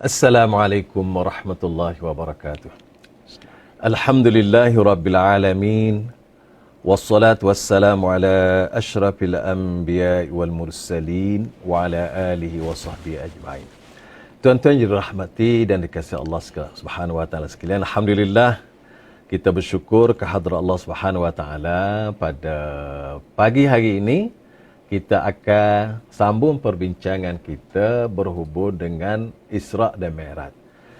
Assalamualaikum warahmatullahi wabarakatuh. Alhamdulillahi rabbil alamin. Wassalatu wassalamu ala ashrafil anbiya wal mursalin wa ala alihi wa sahbihi ajma'in. Tuan-tuan yang dirahmati dan dikasihi Allah Subhanahu wa taala sekalian, alhamdulillah kita bersyukur kehadrat Allah Subhanahu wa taala pada pagi hari ini kita akan sambung perbincangan kita berhubung dengan Isra' dan Mi'raj.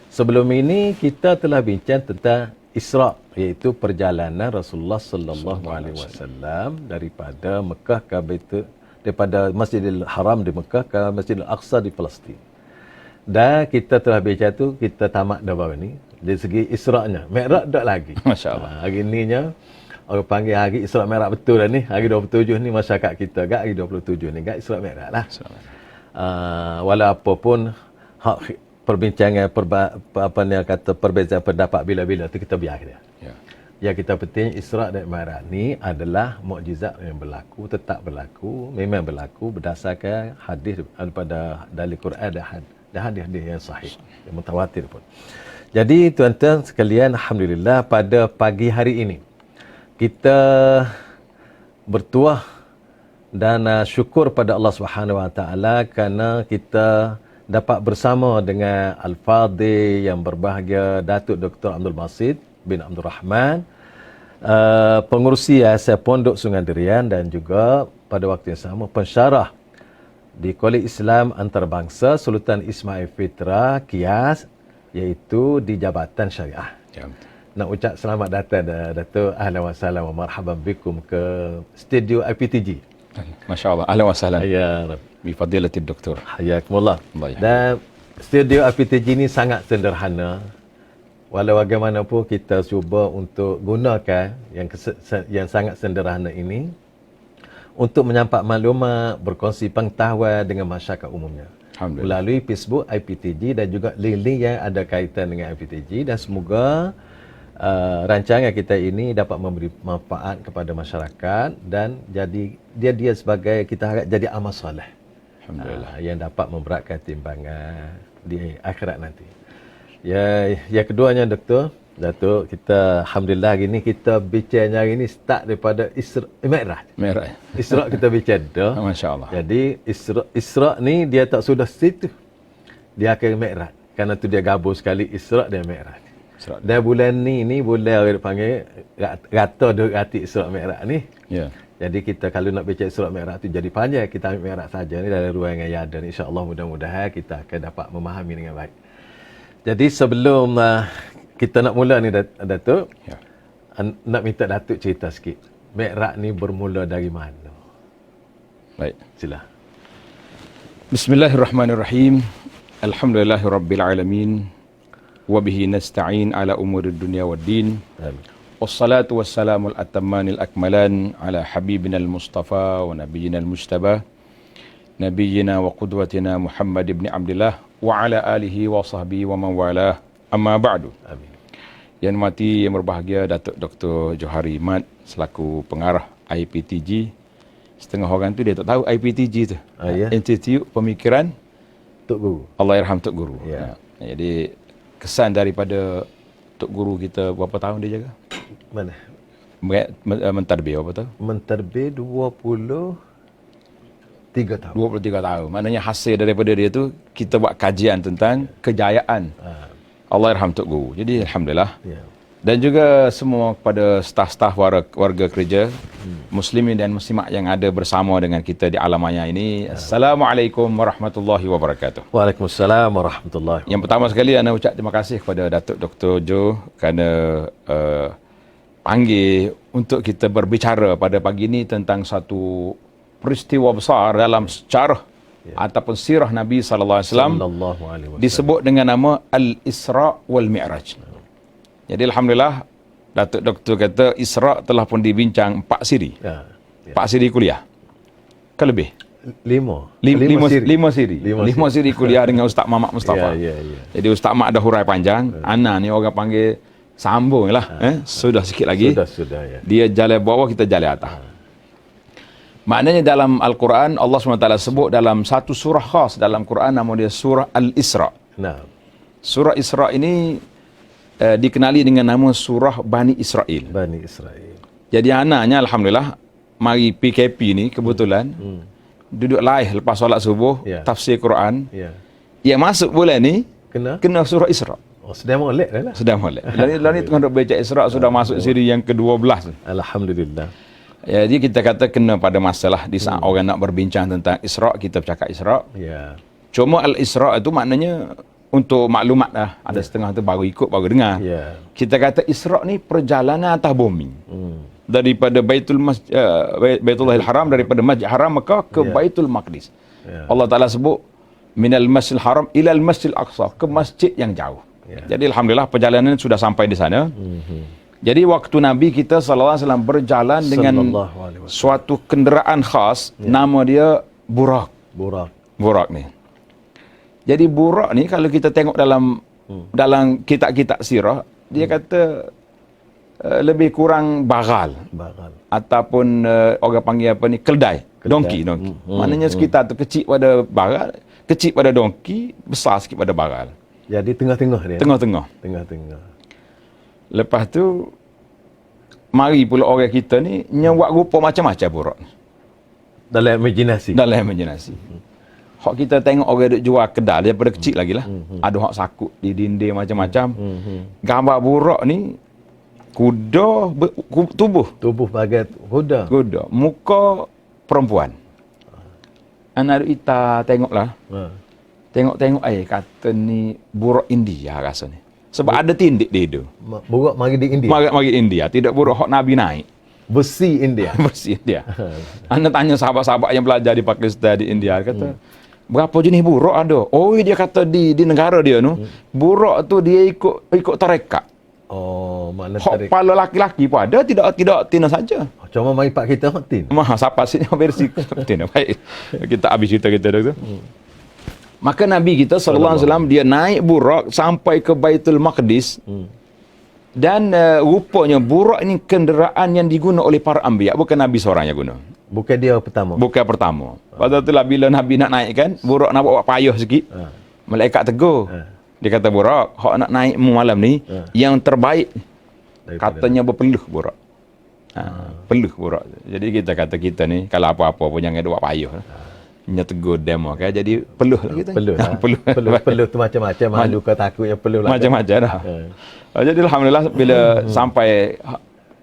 Sebelum ini kita telah bincang tentang Isra', iaitu perjalanan Rasulullah sallallahu alaihi wasallam daripada Mekah ke daripada Masjidil Haram di Mekah ke Masjidil Aqsa di Palestin. Dan kita telah bincang tu, kita tamat dah baru ni dari segi Isra'-nya. Mi'raj tak lagi. Masya-Allah. Hari ininya orang panggil hari Isra' Mi'raj betul lah ni. Hari 27 ni masyarakat kita gak hari 27 ni gak Isra' Mi'raj lah. Walaupun perbincangan apa ni kata perbezaan pendapat bila-bila tu kita biar dia. Ya. Yang kita penting Isra' dan Mi'raj ni adalah mukjizat yang berlaku, tetap berlaku, memang berlaku berdasarkan hadis daripada dari Quran dan hadis-hadis yang sahih, yang mutawatir pun. Jadi tuan-tuan sekalian, alhamdulillah pada pagi hari ini kita bertuah dan syukur pada Allah Subhanahu wa taala kerana kita dapat bersama dengan Al-Fadhil yang berbahagia Datuk Dr. Abdul Basit bin Abdul Rahman, pengurusi Yayasan Pondok Sungai Durian, dan juga pada waktu yang sama pensyarah di Kolej Islam Antarabangsa Sultan Ismail Fitra Kias, iaitu di Jabatan Syariah. Ya. Nak ucap selamat datang Datuk, ahlan wa sahlan wa marhaban bikum ke studio IPTG. Masya Allah, ahlan wa sahlan. Ya Rab. Bi fadilatid doktor. Hayakumullah. Dan studio IPTG ni sangat sederhana. Walau bagaimanapun kita cuba untuk gunakan yang sangat sederhana ini untuk menyampai maklumat, berkongsi pengetahuan dengan masyarakat umumnya. Melalui Facebook IPTG dan juga link-link yang ada kaitan dengan IPTG, dan semoga rancangan kita ini dapat memberi manfaat kepada masyarakat dan jadi dia sebagai kita harap jadi amal soleh. Alhamdulillah. Yang dapat memberatkan timbangan di akhirat nanti. Ya keduanya Datuk, kita alhamdulillah hari ini kita bincang hari ini start daripada Mi'raj. Isra' kita bincang dah. Masya-Allah. Jadi Isra' ni dia tak sudah situ. Dia akan Mi'raj. Karena tu dia gabung sekali Isra' dan Mi'raj. Dan bulan ni bulan orang panggil rata duk hati Isra' Mi'raj ni. Ya. Jadi kita kalau nak bincang Isra' Mi'raj tu jadi panjang, kita ambil Mi'raj saja ni dalam ruangan yang ada ni, insya-Allah mudah-mudahan kita akan dapat memahami dengan baik. Jadi sebelum kita nak mula ni Datuk, ya, nak minta Datuk cerita sikit. Mi'raj ni bermula dari mana? Baik. Sila. Bismillahirrahmanirrahim. Alhamdulillahirabbil alamin. Wa bihi nasta'in ala umurid dunya waddin. Amin. Wassalatu wassalamul atammanil akmalan ala habibinal mustafa wa nabiyyinal mujtaba nabiyyina wa qudwatina Muhammad ibn Abdullah wa ala alihi wa sahbihi wa man walah. Amma ba'du. Amin. Yang mati yang berbahagia Datuk Dr. Johari Mat selaku pengarah IPTG. Setengah orang tu dia tak tahu IPTG tu. Ya? Institut Pemikiran Tok Guru. Allahyarham Tok Guru. Ya. Jadi kesan daripada Tok Guru kita berapa tahun dia jaga? Mana? Mentadbir berapa tahun? Mentadbir 23 tahun. 23 tahun. Maknanya hasil daripada dia tu kita buat kajian tentang kejayaan Allahyarham Tok Guru. Jadi alhamdulillah. Ya. Dan juga semua kepada staf-staf warga kerja muslimin dan muslimat yang ada bersama dengan kita di alam maya ini. Assalamualaikum warahmatullahi wabarakatuh. Waalaikumsalam warahmatullahi wabarakatuh. Yang pertama sekali saya ucap terima kasih kepada Datuk Dr. Jo kerana panggil untuk kita berbicara pada pagi ini tentang satu peristiwa besar dalam sejarah ataupun sirah Nabi sallallahu alaihi wasallam disebut dengan nama Al-Isra' wal Mi'raj. Jadi alhamdulillah Datuk Doktor kata Isra' telah pun dibincang 4 siri. 4 siri kuliah. Ke lebih? 5 siri kuliah dengan Ustaz Mamat Mustafa. Jadi Ustaz Mak dah hurai panjang, ana ni orang panggil sambung lah. Sudah sikit lagi. Sudah ya. Dia jalan bawah, kita jalan atas. Maknanya dalam Al-Quran Allah SWT sebut dalam satu surah khas dalam Quran, nama dia surah Al-Isra'. Nah. Surah Isra ini dikenali dengan nama Surah Bani Israel. Bani Israel. Jadi anaknya Alhamdulillah, mari PKP ni kebetulan, duduk live lepas solat subuh, Ya. tafsir Quran. Ya. Yang masuk bulan ni, kena Surah Isra. Oh, sedang molek dah lah. Sudah molek. Lalu ni tengah duk baca Isra, sudah masuk siri yang ke-12. Alhamdulillah. Jadi kita kata kena pada masalah di saat orang nak berbincang tentang Isra, kita bercakap Isra. Ya. Cuma Al-Isra itu maknanya untuk maklumat dah. Ada setengah tu baru ikut, baru dengar. Ya. Kita kata Isra ni perjalanan atas bumi. Daripada Baitullahil Haram, daripada Masjid Haram Mekah ke Baitul Maqdis. Ya. Allah Ta'ala sebut minal Masjidil Haram ilal Masjidil Aqsa, ke masjid yang jauh. Ya. Jadi Alhamdulillah perjalanan sudah sampai di sana. Jadi waktu Nabi kita SAW berjalan dengan Sallallahu alaihi wasallam. suatu kenderaan khas, nama dia Burak. Burak. Burak ni. Jadi Burak ni kalau kita tengok dalam kitab-kitab sirah, dia kata lebih kurang bagal Bagal. ataupun orang panggil apa ni, keldai, dongki. Maknanya sekitar tu kecil pada bagal, kecil pada dongki, besar sikit pada bagal. Jadi tengah-tengah dia. Tengah-tengah. Tengah-tengah. Lepas tu mari pula orang kita ni buat rupa macam-macam Burak ni. Dalam imajinasi. Dalam imajinasi. Hak kita tengok orang duk jual kedai daripada kecil lagi lah. Ada hak sakut di dinding macam-macam. Gambar Burak ni kuda Tubuh bagai kuda. kuda, muka perempuan. Anak kita tengoklah. Ha. Tengok-tengok kata ni Burak India rasanya. Sebab ada tindik dia tu. Burak mari di India. Mari India, tidak Burak hak Nabi naik. Besi India. Bersih dia. Anda tanya sahabat-sahabat yang belajar di Pakistan, di India, kata, berapa jenis buruk ada? Oh, dia kata di negara dia tu, buruk tu dia ikut tarekat. Oh, makna Hak tarik. kepala laki-laki pun ada, tidak tina saja. Cuma mari pak kita matin. Maha siapa sini versi tina. Baik. Kita habis cerita kita tu. Maka Nabi kita sallallahu alaihi wasallam dia naik burak sampai ke Baitul Maqdis. Dan rupanya burak ini kenderaan yang digunakan oleh para anbiya, bukan Nabi seorang yang guna. Bukan dia pertama. Bukan pertama. Pada itulah bila Nabi nak naik kan, burak nak buat payah sikit. Malaikat tegur. Dia kata, burak, hak nak naik malam ni, yang terbaik katanya berpeluh burak. Peluh burak. Jadi kita kata kita ni, kalau apa-apa pun jangan buat payah. Nya tegur demo kan, jadi peluh lah kita. Peluh lah. Peluh tu macam-macam. Malu ke takut yang peluh lah. Macam-macam dah. Jadi Alhamdulillah bila sampai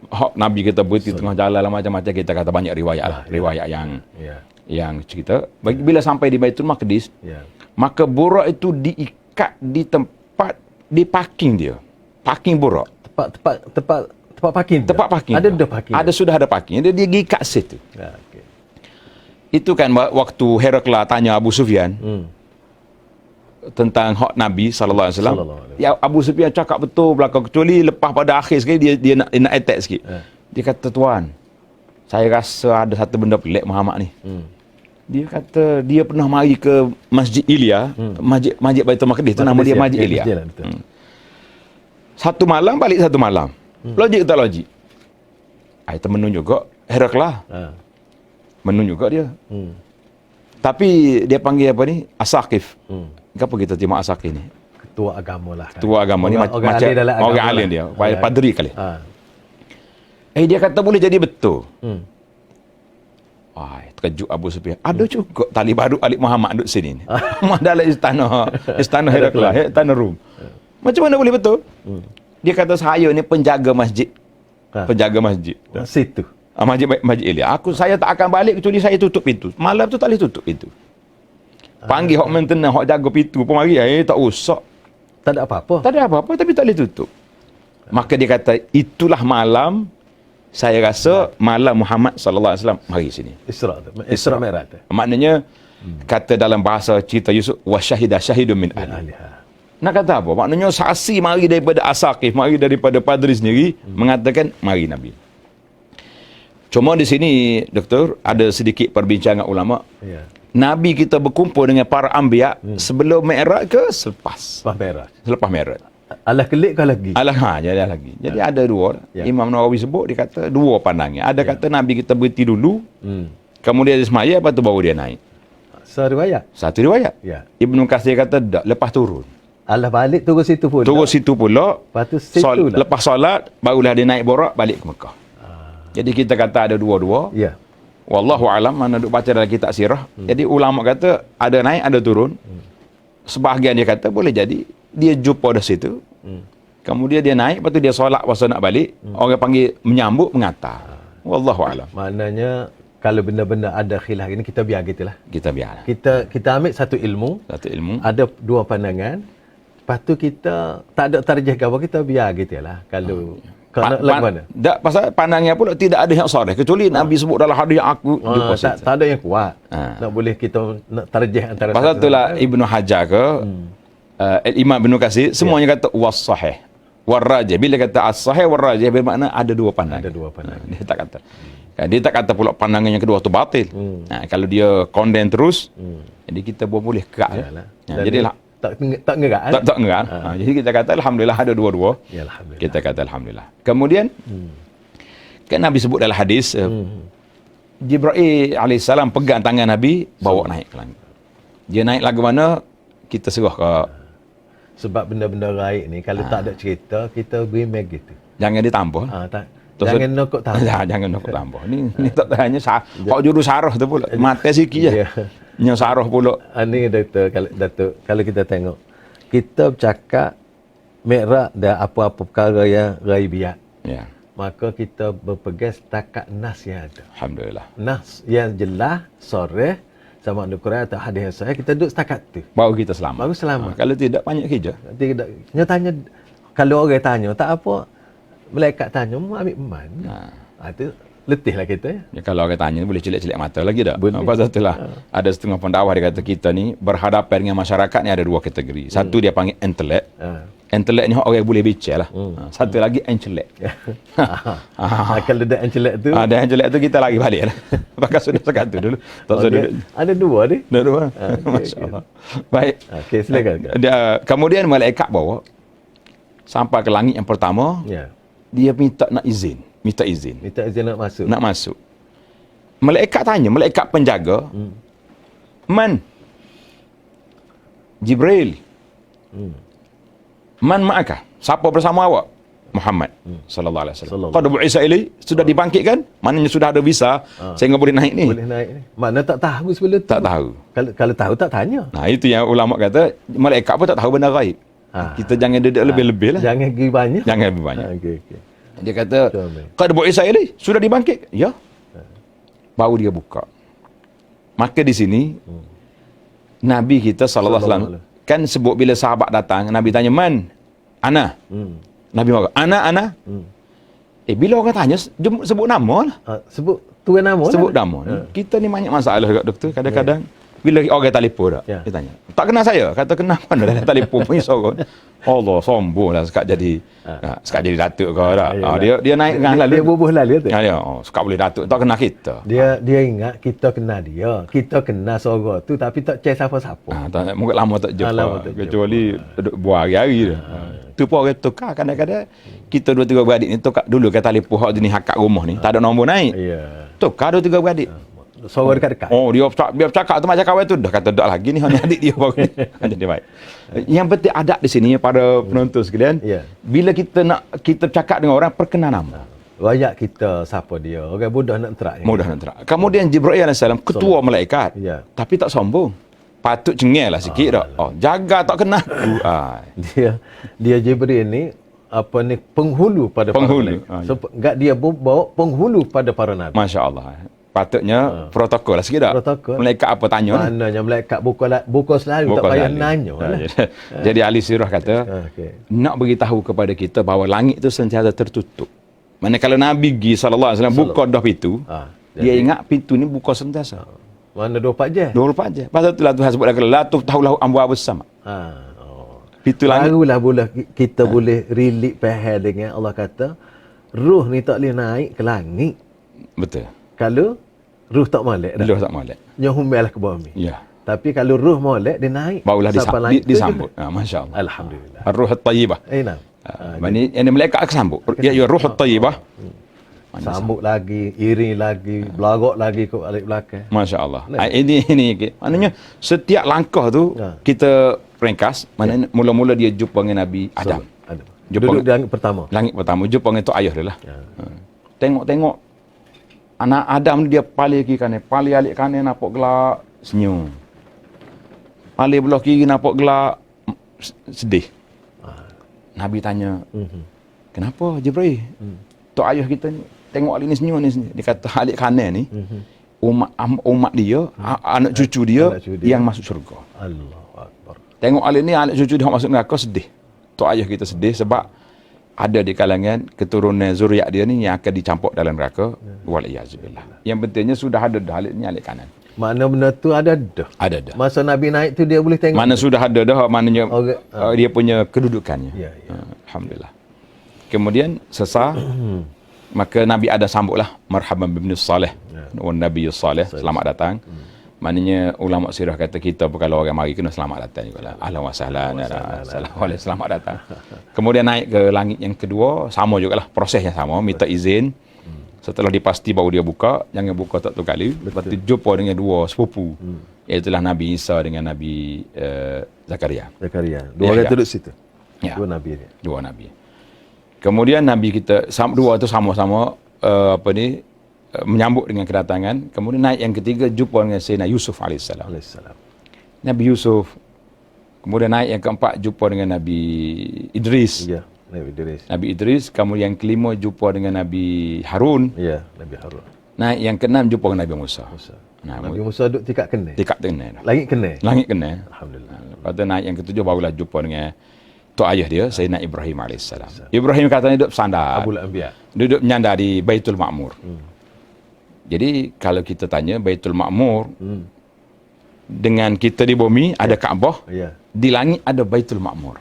hak Nabi kita berhenti tengah jalan lah macam-macam, kita kata banyak riwayat lah. Riwayat yang cerita. Bila sampai di Baitul Maqdis, maka burak itu diikat di tempat, di parking dia. Parking burak. Tempat parking. Tempat parking. Ada dah parking. Ada sudah ada parking. Dia ikat situ. Okay. Itu kan waktu Herakla tanya Abu Sufyan tentang hak Nabi sallallahu alaihi wasallam. Ya, Abu Sufyan cakap betul belakang, kecuali lepas pada akhir sekali dia nak attack sikit. Dia kata, tuan, saya rasa ada satu benda pelik Muhammad ni. Dia kata dia pernah mari ke Masjid Ilya, Masjid Baitul Maqdis tu nama dia Masjid Ilya. Satu malam balik satu malam. Logik tak logik? Itu menun juga Herakla. Menun juga dia. Tapi dia panggil apa ni? Asaqif. Kenapa kita terima Asaqif ni? Ketua agama lah. Kan? Ketua agama ni macam orang alim dia. Padri kali. Dia kata boleh jadi betul. Terkejut Abu Sufyan. Ada juga tali baru Alik Muhammad duduk sini. Dalam istana Herakla, istana Rum. Macam mana boleh betul? Dia kata saya ni penjaga masjid. Penjaga masjid. Situ. Masjid Ilya. Saya tak akan balik kecuali saya tutup pintu. Malam tu tak boleh tutup pintu. Panggil hok maintenance, hok jaga pintu pun mari, tak usah. Tak ada apa-apa. Tak ada apa-apa tapi tak boleh tutup. Maka dia kata, itulah malam saya rasa malam Muhammad sallallahu alaihi wasallam mari sini. Isra Mi'raj. Maknanya kata dalam bahasa cerita Yusuf, wa syahida syahidun min ahliha. Nak kata apa? Maknanya saksi mari daripada Asaqif, mari daripada padri sendiri mengatakan mari Nabi. Cuma di sini, Doktor, ada sedikit perbincangan ulama. Nabi kita berkumpul dengan para anbiya sebelum Mi'raj ke selepas? Selepas Mi'raj. Alah kelik ke lagi? Jadi lagi. Jadi ada dua. Imam Nawawi sebut, dia kata dua pandangan. Ada kata Nabi kita berhenti dulu, kemudian dia semaya, lepas tu baru dia naik. Satu riwayat? Satu riwayat. Ibnu Katsir kata tak, lepas turun. Alah balik turun situ pula. Turun situ pula. Lepas tu situ lah. Lepas solat, barulah dia naik borak balik ke Mekah. Jadi kita kata ada dua-dua. Ya. Wallahu alam, mana duk baca dalam kitab sirah. Jadi ulama kata ada naik, ada turun. Sebahagian dia kata boleh jadi dia jumpa dah situ. Kemudian dia naik, lepas tu dia solat pasal nak balik. Orang panggil menyambut, mengantar. Wallahu alam. Maknanya kalau benda-benda ada khilaf ini kita biar gitulah. Kita biar. Kita ambil satu ilmu. Satu ilmu. Ada dua pandangan. Lepas tu kita tak ada tarjih ke apa, kita biar gitulah. Kalau lagu mana? Pasal pandangnya pula tidak ada yang sahih kecuali Nabi sebut dalam hadis aku tak ada yang kuat. Nak boleh kita nak tarjih antara pasal itulah Ibnu Hajar ke Imam Ibnu Katsir semuanya kata was sahih war rajih. Bila kata as sahih war rajih bermakna ada dua pandangan. Ada dua pandangan. Dia tak kata. Dia tak kata pula pandangan yang kedua tu batil. Kalau dia condemn terus, jadi kita boleh kerak. Jadilah tak ngerak. Tak ngerak. Jadi kita kata alhamdulillah ada dua-dua. Ya, alhamdulillah. Kita kata alhamdulillah. Kemudian kan Nabi sebut dalam hadis Jibril alaihissalam pegang tangan Nabi bawa naik ke langit. Dia naik lagu mana kita serah ke. Sebab benda-benda raib ni kalau tak ada cerita kita beri meg gitu. Jangan ditambah. Jangan nokok tambah. Jangan nokok tambah. Ni tak tanya hak juru sarah tu pula. Mata sikit je. Nya sarah pula. Ini Datuk, kalau kita tengok kita bercakap Mi'raj dan apa-apa perkara yang ghaibiyat. Ya. Maka kita berpegang setakat nas yang ada. Alhamdulillah. Nas yang jelas, sharih sama Al-Quran atau hadis yang sahih, kita duduk setakat tu. Baru kita selamat. Baru selamat. Kalau tidak banyak kerja. Tidak. Dia tanya, kalau orang tanya, tak apa. Malaikat tanya, mau ambil iman. Itu letihlah kita. Ya, kalau orang tanya, boleh celik-celik mata lagi tak? Boleh. Pasal itulah. Ada setengah pendakwah dia kata kita ni berhadapan dengan masyarakat ni ada dua kategori. Satu dia panggil intelek. Intelek ni orang boleh bicara lah. Satu lagi encelek. Kalau ada encelek tu. Ada encelek tu kita lagi balik lah. Pakai sudah sekat tu dulu. Ada dua ni. Ada dua. Masya Allah. Baik. Okey, silakan. Kemudian malaikat bawa sampai ke langit yang pertama. Ya. Dia minta izin. Minta izin nak masuk. Nak masuk. Malaikat tanya, malaikat penjaga. Man? Jibril. Man ma'aka? Siapa bersama awak? Muhammad sallallahu alaihi wasallam. Qad bu'isa ilai, sudah dibangkitkan? Maknanya sudah ada visa sehingga boleh naik ni. Boleh naik ni. Mana tak tahu sebelum tu. Tak tahu. Kalau tahu tak tanya. Nah, itu yang ulama kata, malaikat pun tak tahu benda gaib. Kita jangan duduk lebih-lebih lah. Jangan pergi banyak. Jangan lebih banyak. Okey. Dia kata, qad bu'isa ilai, sudah dibangkit? Ya. Baru dia buka. Maka di sini Nabi kita sallallahu alaihi wasallam kan sebut bila sahabat datang, Nabi tanya, "Man? Ana." Nabi marah, "Ana." Bila orang tanya, sebut nama lah. Sebut tuan nama lah. Sebut nama. Kita ni banyak masalah kat doktor. Kadang-kadang bila orang telefon tak, dia tanya, "Tak kenal saya?" Kata, "Kenal mana dalam telefon punya sorang." Allah, sombong lah sekat jadi datuk kau tak. Dia naik dengan lalu. Dia bubuh lalu tu. Ya, sekat boleh datuk, tak kenal kita. Dia ingat kita kenal dia. Kita kenal sorang tu tapi tak cek siapa-siapa. Mungkin lama tak jumpa. Kecuali buat hari-hari dah. Tu pun orang tukar kadang-kadang kita dua tiga beradik ni tukar dulu kata telefon hak jenis akak rumah ni tak ada nombor naik. Ya. Tukar dua tiga beradik. Sorang dekat-dekat. Dia bercakap tu macam kawan tu dah kata dak lagi ni hanya adik dia baru ni. Jadi baik. Yang penting adab di sini para penonton sekalian. Bila kita bercakap dengan orang perkenal nama. Rakyat kita siapa dia. Orang mudah nak terak. Mudah nak terak. Kemudian Jibril alaihissalam ketua malaikat. Tapi tak sombong. Patut cengeng lah sikit tak. Jaga tak kenal. Dia Jibril ni apa ni penghulu pada para nabi. Enggak dia bawa penghulu pada para nabi. Masya-Allah. Patutnya protokol lah sikit tak? Protokol. Malaikat apa tanya? Maknanya malaikat buka selalu, tak payah nanya lah. Jadi ahli sirah kata, nak beritahu kepada kita bahawa langit itu sentiasa tertutup. Mana kalau Nabi sallallahu alaihi wasallam buka dah pintu, dia ingat pintu ni buka sentiasa. Mana 24 jam? 24 jam. Pasal itulah Tuhan sebut lagi, la tuftahulahu abwaab as-sama. Pintu langit. Barulah kita boleh relate faham dengan Allah kata, ruh ni tak boleh naik ke langit. Betul. Kalau ruh tak molek dah. Ruh tak molek. Dia humellah ke bumi. Ya. Tapi kalau ruh molek dia naik. Barulah disambut. Masya-Allah. Alhamdulillah. Ar-ruh at-tayyibah. Nah. Ini malaikat kesambut. Ya ruh at-tayyibah. Sambut lagi, iring lagi, belagak lagi ke balik belakang. Masya-Allah. Ini maknanya setiap langkah tu kita ringkas, maknanya mula-mula dia jumpa dengan Nabi Adam. Duduk di langit pertama. Langit pertama, jumpa dengan tok ayah dia lah. Ya. Tengok-tengok anak Adam ni dia palih kiri kanan, palih alik kanan nampak gelak senyum. Palih belah kiri nampak gelak sedih. Nabi tanya, kenapa Jibril? Tok ayah kita ni tengok alik ni senyum ni. Dia kata alik kanan ni umat dia, anak cucu dia yang masuk syurga. Allahu Akbar. Tengok alik ni anak cucu dia masuk neraka sedih. Tok ayah kita sedih sebab ada di kalangan keturunan zuriat dia ni yang akan dicampur dalam neraka. Waliyazubillah. Yang pentingnya sudah ada dah alik ni alik kanan. Makna benda tu ada dah. Ada dah. Masa Nabi naik tu dia boleh tengok. Mana sudah ada dah, maknanya dia punya kedudukannya. Ya, ya. Alhamdulillah. Kemudian sesar, maka Nabi ada sambutlah marhaban bibni salih wa nabiy salih, selamat datang. Maknanya ulama sirah kata kita pun kalau orang mari kena selamat datang jugalah. Ahlan wa sahlan. Assalamualaikum, selamat datang. Kemudian naik ke langit yang kedua, sama jugalah prosesnya sama, minta izin. Setelah dipasti baru dia buka, jangan buka tak tu kali. Lepas tu jumpa dengan dua sepupu. Iaitulah Nabi Isa dengan Nabi Zakaria. Dua orang duduk situ. Ya. Dua nabi. Kemudian Nabi kita dua tu sama-sama menyambut dengan kedatangan. Kemudian naik yang ketiga jumpa dengan Sayyidina Yusuf alaihissalam. Nabi Yusuf. Kemudian naik yang keempat jumpa dengan Nabi Idris. Ya, Nabi Idris. Kemudian yang kelima jumpa dengan Nabi Harun. Ya, Nabi Harun. Naik yang keenam jumpa dengan Nabi Musa. Nabi Musa duduk tingkat kena. Tingkat kena. Langit kena. Langit kena. Alhamdulillah. Lepas tu naik yang ketujuh barulah jumpa dengan tok ayah dia, Sayyidina Ibrahim alaihissalam. Ibrahim katanya duduk bersandar. Abul Anbiya. Duduk menyandar di Baitul Ma'mur. Jadi kalau kita tanya Baitul Ma'mur, dengan kita di bumi ada Kaabah, di langit ada Baitul Ma'mur.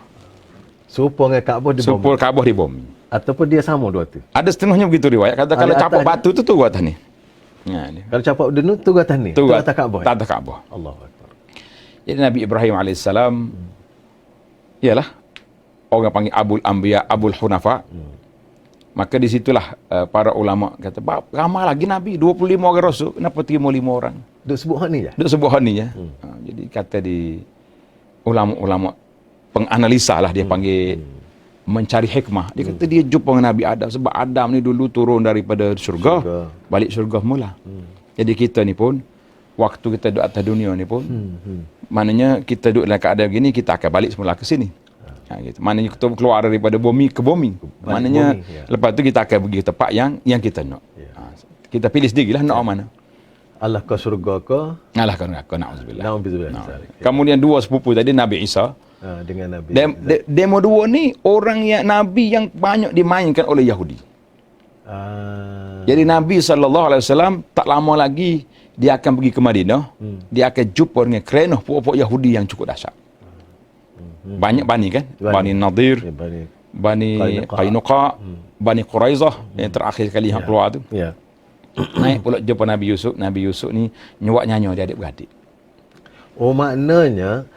Serupa dengan Kaabah di bumi. Serupa Kaabah di bumi. Ataupun dia sama dua tu. Ada setengahnya begitu riwayat. Kata kalau capak batu tu turun atas ni. Kalau capak denu tu atas ni. Tu atas Kaabah. Tak atas Kaabah. Allahu Akbar. Jadi Nabi Ibrahim alaihissalam ialah orang panggil Abul Anbiya, Abul Hunafa. Maka di situlah para ulama kata, ramai lagi Nabi, 25 orang Rasul, kenapa 35 orang? Duk sebut hak ni je? Duk sebut hak ni je. Jadi kata di ulama-ulama penganalisa lah dia panggil mencari hikmah. Dia kata dia jumpa dengan Nabi Adam sebab Adam ni dulu turun daripada syurga. Balik syurga mula. Jadi kita ni pun waktu kita duduk atas dunia ni pun maknanya kita duduk dalam keadaan begini, kita akan balik semula ke sini. Gitu. Maknanya kita keluar daripada bumi ke bumi. Maknanya lepas tu kita akan pergi ke tempat yang kita nak. Kita pilih sendirilah nak mana. Allah ke surga ke? Allah ke neraka, na'udzubillah. Kemudian dua sepupu tadi Nabi Isa dengan Nabi. Demo dua ni orang yang Nabi yang banyak dimainkan oleh Yahudi. Jadi Nabi SAW tak lama lagi dia akan pergi ke Madinah. Dia akan jumpa dengan kerenah puak-puak Yahudi yang cukup dahsyat. Banyak bani kan? Bani Nadir, Bani Qainuqa, Bani Quraizah yang terakhir kali yang keluar tu. Naik pula jumpa Nabi Yusuf. Nabi Yusuf ni nyuak nyanyi dia adik-beradik. Oh, maknanya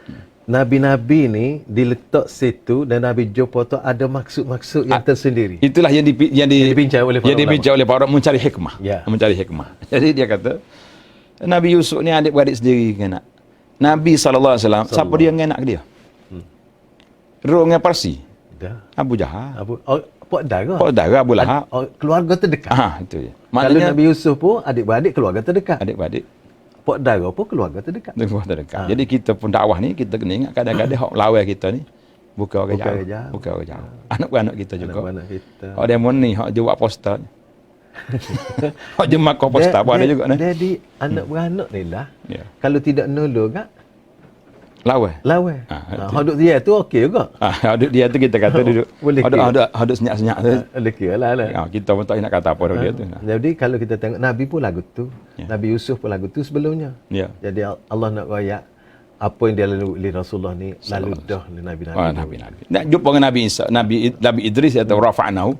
Nabi-Nabi ni diletak situ dan Nabi jumpa tu ada maksud-maksud yang tersendiri. Itulah yang dibincang oleh para ulama mencari hikmah. Mencari hikmah. Jadi dia kata Nabi Yusuf ni adik-beradik sendiri dengan anak. Nabi SAW, siapa dia dengan anak dia? Roh dengan Parsi. Abu Jahal. Pak Dara. Pak Dara, Abu Lahab. Keluarga terdekat. Itu je. Maknanya, kalau Nabi Yusuf pun adik-beradik keluarga terdekat. Adik-beradik. Pak Dara pun keluarga terdekat. Jadi kita pun dakwah ni, kita kena ingat kadang-kadang hak lawan kita ni bukan orang jauh. Bukan orang jauh. Anak-anak kita juga. Anak-anak kita. Hak demo ni, hak jual poster. Hak jemaah poster pun ada juga ni. Jadi anak-beranak ni lah. Kalau tidak nolong kan? Lawan. Hadut dia tu okey juga. Hadut dia tu kita kata duduk. Hadut senyap-senyap tu. Lekirlah. Kita pun tak nak kata apa dia tu. Jadi kalau kita tengok Nabi pun lagu tu. Nabi Yusuf pun lagu tu sebelumnya. Jadi Allah nak royak apa yang dia lalui oleh Rasulullah ni lalu dah oleh Nabi-Nabi. Nak jumpa dengan Nabi Isa, Nabi Idris atau rafa'nahu.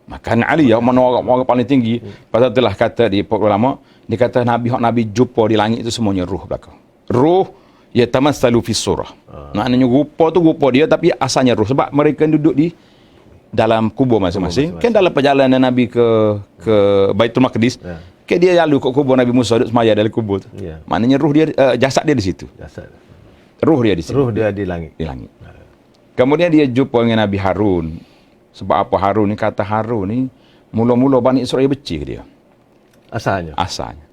Makan Ali ya, mana orang paling tinggi. Pasal itulah kata di ulama, dia kata Nabi jumpa di langit itu semuanya ruh belakang. Ruh ya tamassalu fi surah. Maknanya rupa tu rupa dia tapi asalnya ruh sebab mereka duduk di dalam kubur masing-masing. Kan dalam perjalanan Nabi ke Baitul Maqdis, dia lalu ke kubur Nabi Musa duduk semaya dalam kubur tu. Maknanya ruh dia jasad dia di situ. Ruh dia di sini. Ruh dia di langit. Di langit. Kemudian dia jumpa dengan Nabi Harun. Sebab apa Harun ni? Kata Harun ni, mula-mula Bani Israel benci ke dia. Asalnya. Asalnya.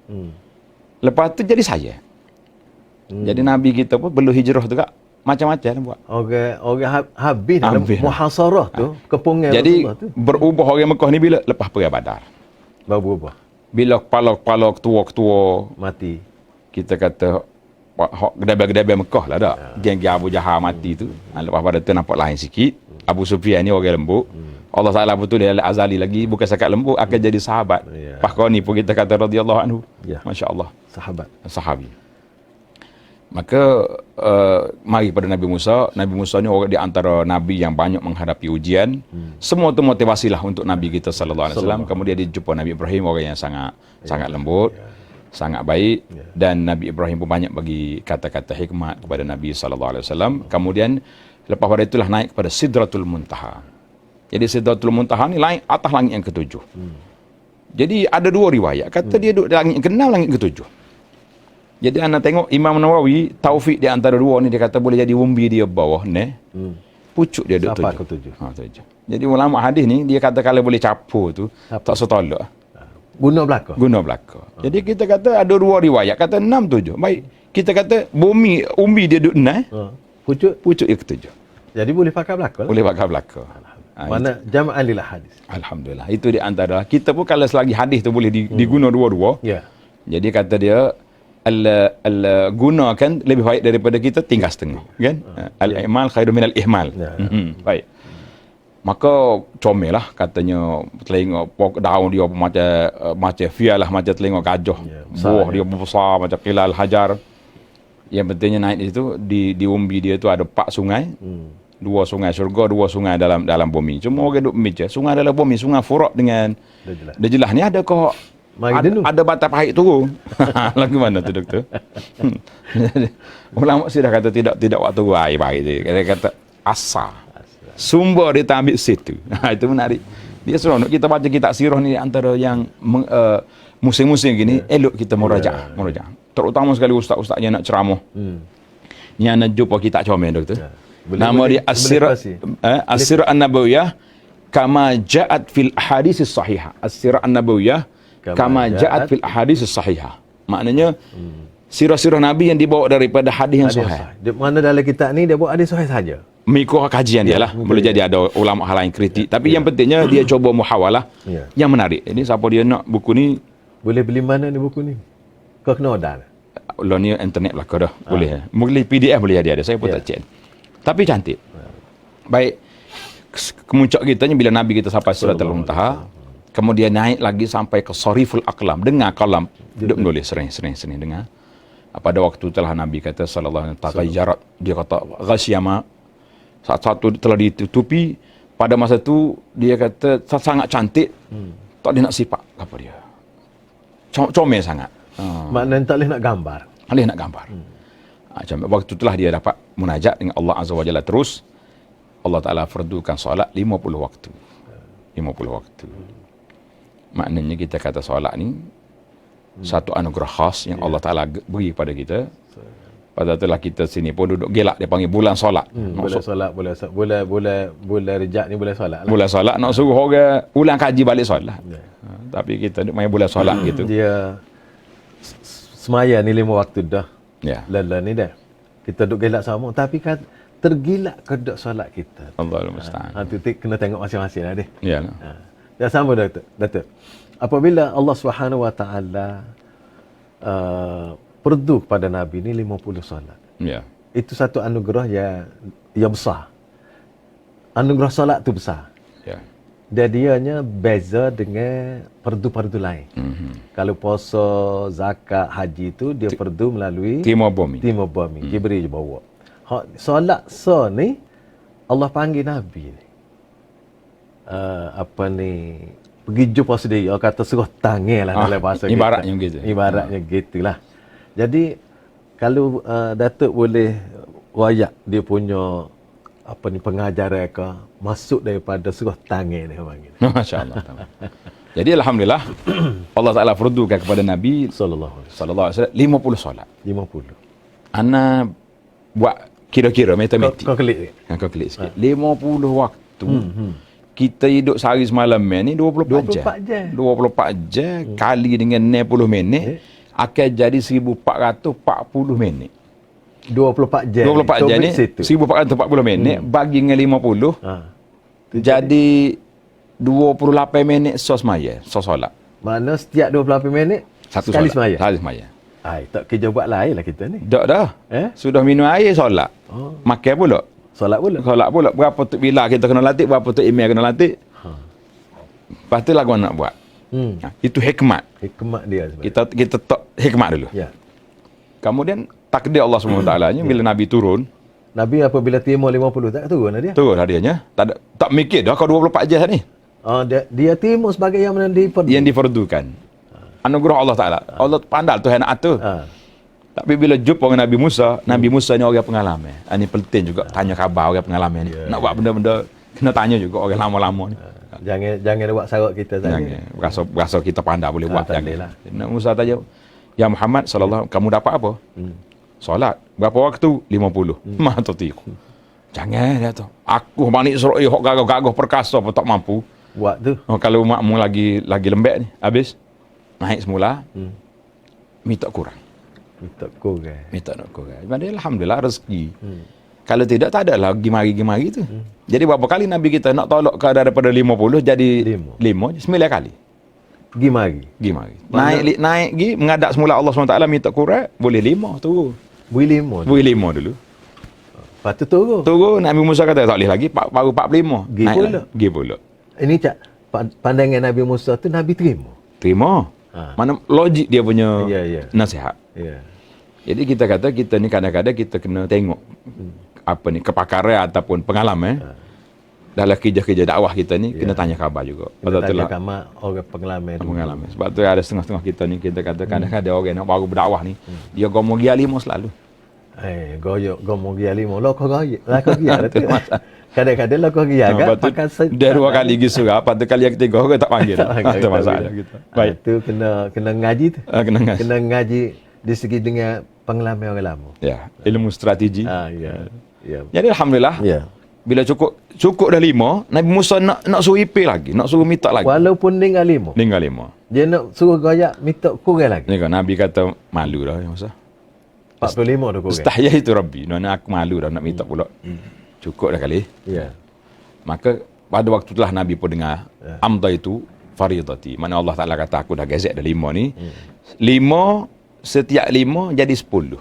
Lepas tu jadi saya. Jadi Nabi kita pun belum hijrah tu kak. Macam-macam buat. Orang habis dalam muhasarah tu, kepungan jadi Rasulullah tu. berubah orang Mekah ni bila lepas perang Badar. Baru berubah. Bila kepala-kepala ketua-ketua Mati. kita kata gedabel-gedabel Mekah lah dak. Geng-geng Abu Jahal mati tu. Lepas pada tu nampak lain sikit. Abu Sufyan ni orang lembut. Allah Taala betul dia azali lagi bukan sekat lembut akan jadi sahabat. Pakar ni pun kita kata radhiyallahu anhu. Masya-Allah. Sahabi. Maka mari pada Nabi Musa. Nabi Musa ni orang di antara nabi yang banyak menghadapi ujian. Semua tu motivasilah untuk Nabi kita sallallahu alaihi wasallam. Kemudian dia jumpa Nabi Ibrahim, orang yang sangat lembut, sangat baik, dan Nabi Ibrahim pun banyak bagi kata-kata hikmat kepada Nabi sallallahu alaihi wasallam. Kemudian lepas pada itulah naik kepada Sidratul Muntaha. Jadi Sidratul Muntaha ni atas langit yang ketujuh. Jadi ada dua riwayat kata dia duduk di langit yang keenam, langit ketujuh. Jadi anda tengok Imam Nawawi taufik di antara dua ni, dia kata boleh jadi umbi dia bawah ni. Pucuk dia duduk tujuh. Tujuh. Jadi ulama hadis ni dia kata kalau boleh capur tu tak setolak. Guna belaka. Jadi kita kata ada dua riwayat kata 6 7. Baik. Kita kata bumi umbi dia duduk ni. Pucuk dia ketujuh. Jadi boleh pakai belaka. Boleh pakai belaka. Mana jama'an lil hadis. Alhamdulillah. Itu di antara kita pun kalau selagi hadis tu boleh diguna dua-dua. Ya. Jadi kata dia gunakan lebih baik daripada kita tinggal setengah, kan? Al-i'mal khairu min al-ihmal. Baik. Maka comellah katanya telinga daun dia macam fialah macam telinga gajah. Buah dia besar macam qilal hajar. Yang pentingnya naik di situ di umbi dia tu ada 4 sungai. 2 sungai syurga, 2 sungai dalam bumi. Cuma orang duk membaca sungai dalam bumi, sungai Furat dengan Dajlah ni ada kok ada batas pahit turun. Lagu mana tu doktor? Ulama sudah kata tidak waktu air baik dia. Dia kata asal. Sumber dia tak ambil situ. Itu menarik. Dia seronok kita baca kitab sirah ni antara yang musim-musim gini elok kita murajaah. Terutama sekali ustaz-ustaz yang nak ceramah. Yang nak jumpa kitab comel doktor. Nama dia As-Sirah An-Nabawiyah kama ja'at fil ahadits sahihah. As-Sirah An-Nabawiyah kama ja'at fil ahadits sahihah. Maknanya sirah-sirah Nabi yang dibawa daripada hadis yang sahih. Di mana dalam kitab ni dia bawa hadis sahih saja. Mengikut kajian dia lah. Boleh jadi ada ulama hal lain kritik. Tapi yang pentingnya dia coba muhawalah yang menarik. Ini siapa dia nak buku ni. Boleh beli mana ni buku ni? Kau kena order. Lo ni internet lah kau dah. Boleh. Boleh PDF boleh ada. Saya pun tak cek. Tapi cantik. Baik. Kemuncak kita ni bila Nabi kita sampai Suratul Muntaha. Kemudian naik lagi sampai ke Sariful Aqlam. Dengar kalam. Duduk menulis sering dengar. Pada waktu telah Nabi kata sallallahu alaihi wasallam dia kata ghasyama satu telah ditutupi. Pada masa tu dia kata sangat cantik. Tak ada nak sifat apa dia. Comel sangat. Maknanya tak boleh nak gambar. Boleh nak gambar. Waktu itulah dia dapat munajat dengan Allah Azza wa Jalla terus. Allah Ta'ala fardukan solat 50 waktu. 50 waktu. Maknanya kita kata solat ni satu anugerah khas yang Allah Ta'ala beri pada kita. Pada itulah kita sini pun duduk gelak dia panggil bulan solat. Bulan solat, bulan Rejab ni bulan solat lah. Bulan solat nak suruh orang ulang kaji balik solat. Tapi kita duduk main bulan solat gitu. Dia semaya ni 5 waktu dah. Lelah ni dah. Kita duduk gelak sama tapi kan tergilak ke duduk solat kita. Allahul musta'an. Tu kena tengok masing-masing lah dia. Ya. Dah sama Datuk. Apabila Allah Subhanahu wa taala perdu kepada Nabi ni 50 solat. Ya. Itu satu anugerah yang besar. Anugerah solat tu besar. Ya. Dan dianya beza dengan perdu-perdu lain. Kalau puasa, zakat, haji tu dia perdu melalui timur bumi. Jibril je bawa. Solat ni Allah panggil Nabi ni. Pergi jumpa sendiri. Orang kata suruh tangan lah dalam bahasa kita. Ibaratnya gitu. Ibaratnya gitulah. Jadi kalau Datuk boleh royak dia punya pengajaran ke masuk daripada suruh tangan ni panggil. Masya-Allah. Jadi alhamdulillah Allah Taala fardukan kepada Nabi sallallahu alaihi wasallam 50 solat. 50. Ana buat kira-kira matematik. Kau klik. Kau klik sikit. 50 waktu. Kita hidup sehari semalam ni 24 jam. 24 jam kali dengan 60 minit akan jadi 1440 minit. 24 jam. 24 jam ni 1440 minit bagi dengan 50. Jadi 28 minit semaya, solat. Mana setiap 28 minit sekali semaya. Sekali semaya. Ai, tak kerja buat lain lah kita ni. Tak dah. Sudah minum air solat. Makan pula. Solat pula. Solat pula. Berapa tu bila kita kena latih, berapa tu email kena latih. Lepas tu lah kau nak buat. Itu hikmat. Hikmat dia sebenarnya. Kita tak hikmat dulu. Ya. Kemudian takdir Allah SWT bila Nabi turun. Nabi apabila timur 50 tak turun lah dia. Turun hadiahnya. Tak mikir dah kau 24 jam ni. Dia timur sebagai yang mana yang diperdukan. Anugerah Allah Ta'ala. Allah pandai Tuhan nak atur. Tapi bila jumpa dengan Nabi Musa ni orang pengalaman. Ini penting juga tanya khabar orang pengalaman ni. Nak buat benda-benda kena tanya juga orang lama-lama ni. Jangan buat sarut kita saja. Berasa kita pandai boleh buat. Jangan. Nabi Musa tanya, "Ya Muhammad sallallahu kamu dapat apa?" Solat. Berapa waktu? 50. Mah tatiku. Jangan dia tu. Aku Bani Israil hok gagah-gagah perkasa pun tak mampu. Buat tu. Kalau makmu lagi lembek ni, habis naik semula. Minta kurang. Minta nak kurang. Jadi alhamdulillah rezeki. Kalau tidak tak ada lagi mari tu. Jadi berapa kali Nabi kita nak tolak ke daripada 50 jadi 5 9 kali. Gi mari. Naik gi menghadap semula Allah SWT minta kurang boleh 5 tu. Boleh 5 dulu. Lepas tu turun. Nabi Musa kata tak boleh lagi baru 45. Gi pula. Ini pandangan Nabi Musa tu Nabi terima. Mana logik dia punya nasihat. Jadi kita kata kita ni kadang-kadang kita kena tengok apa ni kepakaran ataupun pengalaman dalam kerja-kerja dakwah kita ni kena tanya khabar juga. Kena tanya khabar orang pengalaman. Sebab tu ada setengah-setengah kita ni kita kata kadang-kadang orang nak baru berdakwah ni dia gomong gia 5 selalu. Gomong gia 5 lah kau gaya. Lah kau gia tu. Kadang-kadang lah kau gia kan pakai dah 2 kali pergi surau, lepas tu kali yang ketiga orang tak panggil. Ada masalah kita. Baik. Tu kena ngaji tu. Kena ngaji di segi dengan pengalaman orang lama. Ya, ilmu strategi. Ya. Jadi alhamdulillah. Ya. Bila cukup dah 5, Nabi Musa nak suruh ipil lagi, nak suruh minta lagi. Walaupun tinggal 5. Dia nak suruh goyak minta kurang lagi. Ni kan Nabi kata malu dah Musa. 45 dah kurang. Istahya itu Rabbi. Nak aku malu dah nak minta pula. Cukup dah kali. Ya. Maka pada waktu itulah Nabi pun dengar amda itu faridati. Mana Allah Taala kata aku dah gezek dah 5 ni. 5 setiap 5 jadi 10.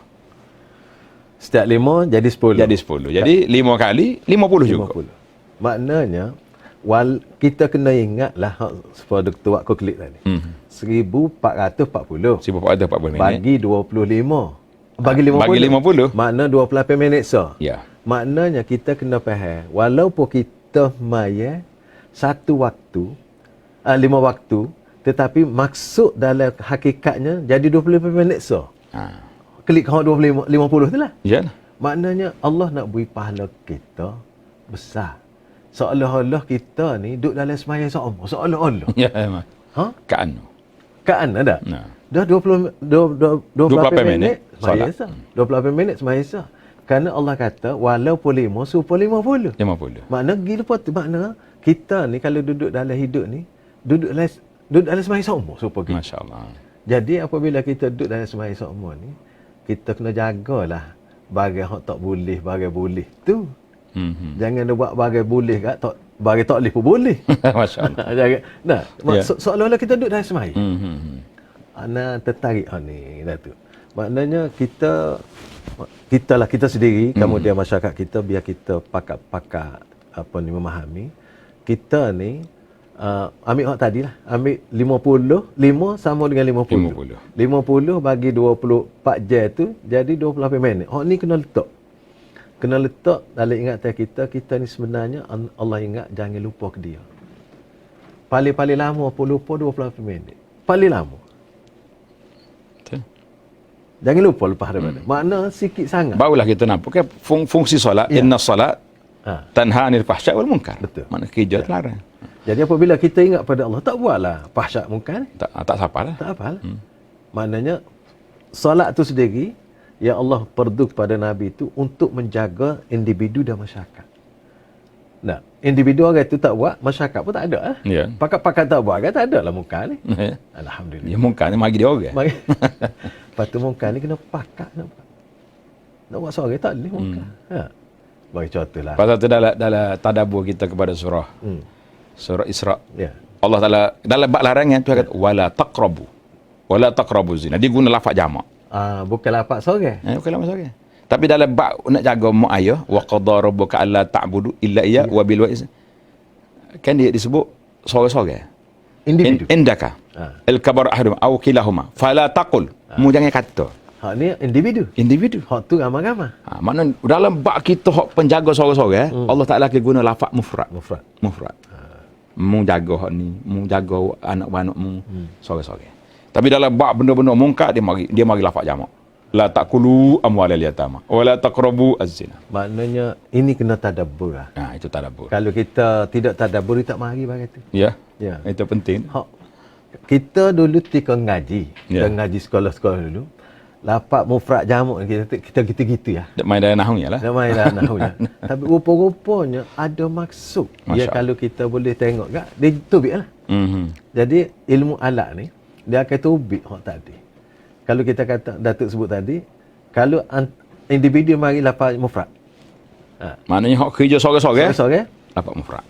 Setiap 5 jadi 10. Jadi 10. Jadi 5 kali 50 juga. Maknanya kita kena ingatlah supaya Dr. Wak kau klik tadi. 1440. 1440 minit. Bagi 25. Bagi 50. Makna 28 minit sah. Ya. Maknanya kita kena faham walaupun kita maya satu waktu 5 waktu tetapi maksud dalam hakikatnya jadi 25 minit sah. Klik kau 50 tu lah. Ya. Maknanya Allah nak beri pahala kita besar. Seolah-olah kita ni duduk dalam semaya seumur. Seolah-olah. Ya, memang. Kaan ada? Nah. Dah 28 minit semaya sah. 28 minit semaya sah. Kerana Allah kata walaupun 5 supaya 50. Makna gila pot makna kita ni kalau duduk dalam hidup ni duduk dalam semaya seumur supaya kita. Masya-Allah. Jadi apabila kita duduk dalam semaya seumur ni kita kena jagalah bagai hak tak boleh, bagai boleh tu. Jangan buat bagai boleh kat tak bagai tak boleh pun boleh. Masya-Allah. Nah, seolah-olah kita duduk dalam semaya. Ana tertarik ni Datuk. Maknanya kita sendiri kemudian masyarakat kita biar kita pakar apa ni memahami kita ni ambil hak tadilah ambil 5 sama dengan 50 bagi 24 jam tu jadi 28 minit. Hak ni kena letak dalam ingatan kita ni sebenarnya Allah ingat jangan lupa ke dia. Paling lama pun lupa 28 minit. Paling lama. Jangan lupa lepas daripada. Makna sikit sangat. Barulah kita nampak fungsi solat. Inna solat tanha anil fahsya' wal munkar. Betul. Makna kerja terlarang. Jadi apabila kita ingat pada Allah, tak buatlah fahsya' munkar. Tak sapar lah. Tak apa lah. Maknanya solat tu sendiri yang Allah perdu kepada Nabi itu untuk menjaga individu dan masyarakat. Nah, individu orang itu tak buat, masyarakat pun tak ada lah. Ya. Pakat-pakat tak buat kan tak ada lah muka ni. Alhamdulillah. Ya muka ni magi dia orang. Lepas tu muka ni kena pakat nak buat. Nak buat seorang tak boleh muka. Bagi contoh lah. Pasal tu dalam tadabbur kita kepada surah Isra. Ya. Allah Taala dalam bab larangan tu kata wala taqrabu zina. Dia guna lafaz jamak. Bukan lapak seorang. Bukan lafaz seorang. Tapi dalam bab nak jaga mak ayah wa qadara rabbuka alla ta'budu illa iya wa bil walidayni kan dia disebut seorang-seorang. Individu. Indaka. Al-kabar ahadum aw kilahuma fala taqul. Mu jangan kata. Hak ni individu. Hak tu ramai-ramai. Makna dalam bab kita hak penjaga seorang-seorang, Allah Taala ke guna lafaz mufrad. Mu jaga hak ni, mu jaga anak-anak mu seorang-seorang. Tapi dalam bab benda-benda mungkar dia mari lafaz jamak. La taqulu amwalal yatama wa la taqrabu az-zina. Maknanya ini kena tadabbur lah. Itu tadabbur. Kalau kita tidak tadabbur, tak mari bagi tu. Ya. Itu penting. Kita dulu ketika ngaji, kita ngaji sekolah-sekolah dulu, lapak mufrad jamak kita gitu ya. Tak main dalam nahwu lah. Tak main dalam nahwu. Tapi rupa-rupanya ada maksud. Ya kalau kita boleh tengok kan, dia tubik lah. Jadi ilmu alat ni dia akan tubik hak tadi. Kalau kita kata Datuk sebut tadi, kalau individu mari lapak mufrad. Maknanya hak kerja seorang-seorang. Lapak mufrad.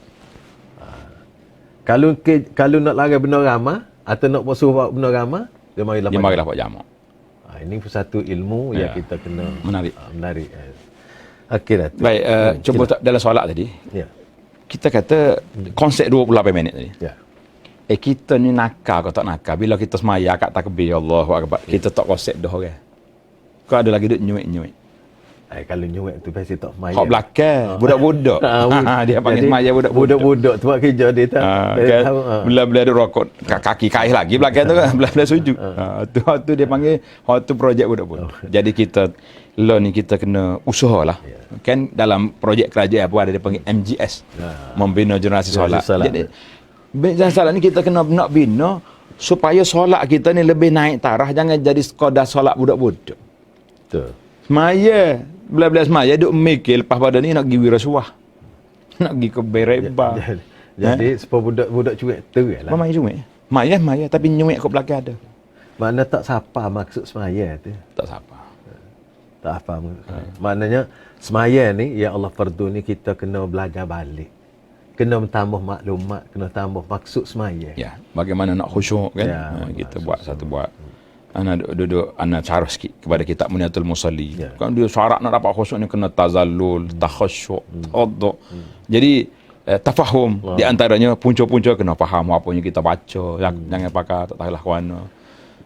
Kalau nak larang benda ramai atau nak suruh benda ramai, dia mari lapak jamak. Ini satu ilmu yang kita kena menarik. Okey Datuk. Baik, cuba dalam solat tadi. Ya. Kita kata konsep 28 minit tadi. Ya. Kita ni nakal kau tak nakal. Bila kita semaya kat takbir Allahu akbar, kita tak konsep dah orang. Kau ada lagi duk nyuik-nyuik. Kalau nyuik tu pasti tak semaya. Kau belakang, budak-budak. Dia panggil semaya budak-budak. Budak-budak tu buat kerja dia tak. Bila-bila ada rokok, kaki kaih lagi belakang tu kan, bila-bila sujud. Tu dia panggil, tu projek budak-budak. Jadi kita kita kena usahalah. Kan dalam projek kerajaan apa ada dia panggil MGS. Membina generasi solat. Jadi jangan salah ni kita kena nak bina supaya solat kita ni lebih naik taraf, jangan jadi sekadar solat budak-budak. Betul. Semaya, bila-bila semaya duk mikir lepas pada ni nak pergi wirasuah. Nak pergi ke bereba. Jadi supaya budak-budak cuek tu lah. Apa main cuek? Maya tapi nyuek kat belakang ada. Makna tak sapa maksud semaya tu. Tak sapa. Tak apa. Maknanya semaya ni ya Allah fardu ni kita kena belajar balik. Kena tambah maklumat, kena tambah maksud semaya. Ya, bagaimana nak khusyuk kan? Kita buat anak duduk anak cara sikit kepada kitab Muniatul Musalli. Kan dia syarat nak dapat khusyuk ni kena tazallul, takhasyuk, tawaddu. Jadi tafahum di antaranya punca-punca kena faham apa yang kita baca, jangan pakai tak tahulah ke mana.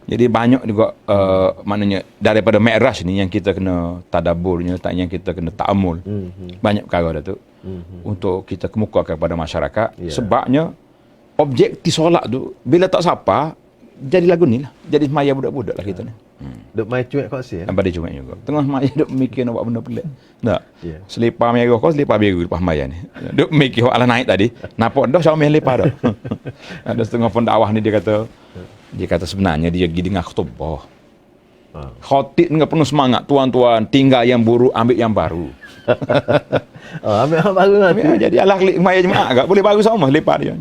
Jadi banyak juga maknanya daripada Mi'raj ni yang kita kena tadabburnya, yang kita kena ta'ammul. Banyak perkara dah tu. Untuk kita kemukakan kepada masyarakat. Sebabnya objektif solat tu bila tak sapa jadi lagu ni lah. Jadi semaya budak-budak lah kita ni. Duk main cuek kat sini. Sampai dia cuek juga. Tengah semaya duk mikir nak buat benda pelik. Tak. Selipar merah kau selipar biru lepas semaya ni. Duk mikir ala naik tadi. Nampak dah Xiaomi lepas dah. Ada setengah pun dakwah ni dia kata sebenarnya dia pergi dengar khutbah. Khatib dengan penuh semangat, tuan-tuan, tinggal yang buruk, ambil yang baru. Ambil yang baru lah. Jadi alah maya jemaah agak boleh baru sama lepas dia.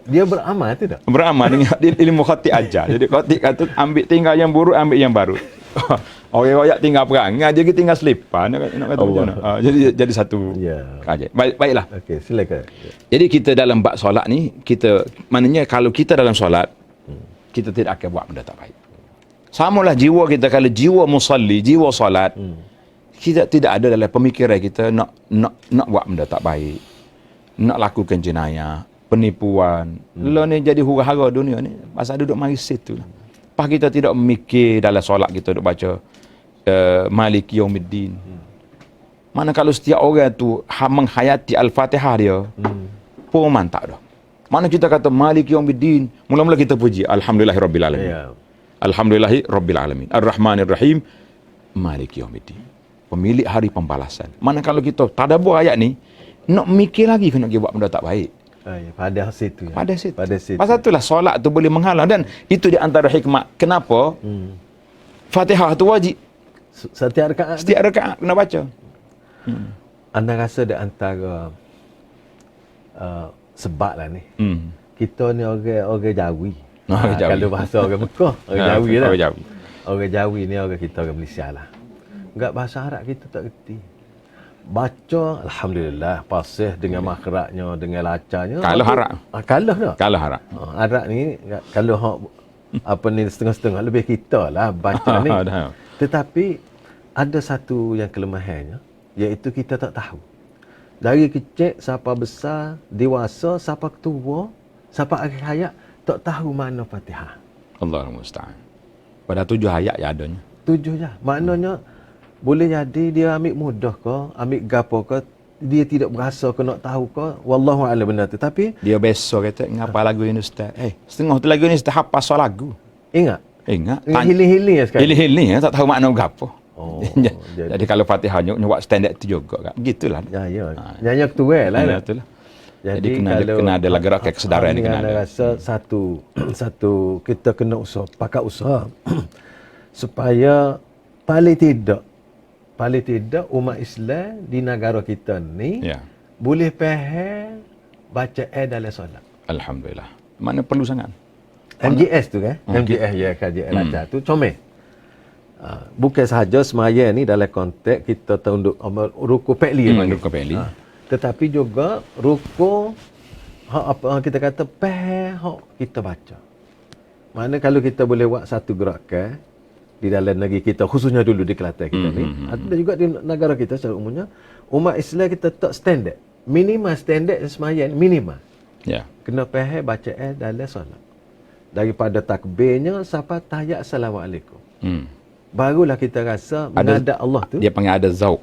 Dia beramal tu tak? Beramal dengan ilmu khatib ajar. Jadi khatib kata ambil tinggal yang buruk, ambil yang baru. Orang royak tinggal perangai, dia tinggal selipar nak kata macam mana. Jadi satu kajian. Baiklah. Okey, silakan. Jadi kita dalam bab solat ni, kita maknanya kalau kita dalam solat, kita tidak akan buat benda tak baik. Samalah jiwa kita, kalau jiwa musalli, jiwa solat, kita tidak ada dalam pemikiran kita nak buat benda tak baik, nak lakukan jenayah, penipuan. Lo ni jadi huru-hara dunia ni pasal duduk mari situ lah. Pas kita tidak memikir dalam solat kita duk baca Maliki Yaumiddin. Mana kalau setiap orang tu menghayati Al-Fatihah dia, pun mantap dah. Mana kita kata Maliki Yaumiddin, mula-mula kita puji Alhamdulillahirabbil alamin. Alhamdulillahirabbil alamin. Ar-Rahmanir Rahim. Maliki Yaumiddin. Pemilik hari pembalasan. Mana kalau kita tadabbur ayat ni, nak mikir lagi kena pergi buat benda tak baik. Pada situ. Pada situ. Pasal itulah solat tu boleh menghalang, dan itu di antara hikmah kenapa Fatihah tu wajib. Setiap rakaat. Setiap rakaat kena baca. Anda rasa di antara sebab lah ni. Kita ni orang Jawi. Orang Jawi. Kalau bahasa orang Mekah, orang Jawi lah. Orang Jawi. Orang Jawi ni orang kita orang Malaysia lah. Enggak bahasa Arab kita tak reti. Baca alhamdulillah fasih dengan makhrajnya, dengan lacanya. Kalau harap. Kalah dah. Kalau harap. Arab ni kalau hak apa ni setengah-setengah lebih kita lah baca ni. Tetapi ada satu yang kelemahannya, iaitu kita tak tahu. Dari kecil sampai besar, dewasa sampai tua, sampai akhir hayat tak tahu makna Fatihah. Allahul musta'an. Pada 7 ayat ya adanya. 7 je. Maknanya boleh jadi dia ambil mudah ke, ambil gapo ke, dia tidak berasa ke nak tahu ke, wallahu a'lam benda tu. Tapi Dia besok kata ngapa lagu ini ustaz? Setengah tu lagu ni ustaz hafal soal lagu. ingat, Ingat. hiling-hiling ya sekarang. Hiling-hiling tak tahu makna gapo. Oh, jadi kalau Fatihah nyuak standard tu juga kan. Gitulah. Ya, ya. Nyanyi ketua lah. Ya, betul lah. Jadi kena ada lagu kesedaran ni kena ada. Rasa satu kita kena usaha, pakat usaha supaya paling tidak umat Islam di negara kita ni boleh faham baca dalam solat. Alhamdulillah. Mana perlu sangat. MJS tu kan? MJS ya kajian raja tu comel. Bukan sahaja semaya ni dalam konteks kita tunduk ruku pekli Ruku pekli. Tetapi juga ruku apa kita kata hak kita baca. Mana kalau kita boleh buat satu gerakan di dalam negeri kita, khususnya dulu di Kelantan kita ni, ada juga di negara kita secara umumnya, umat Islam kita tak standard. Minimal standard sembahyang minimal. Ya. Kena faham bacaan dalam solat. Daripada takbirnya sampai tahiyat assalamualaikum. Barulah kita rasa menghadap Allah tu. Dia panggil ada zauq.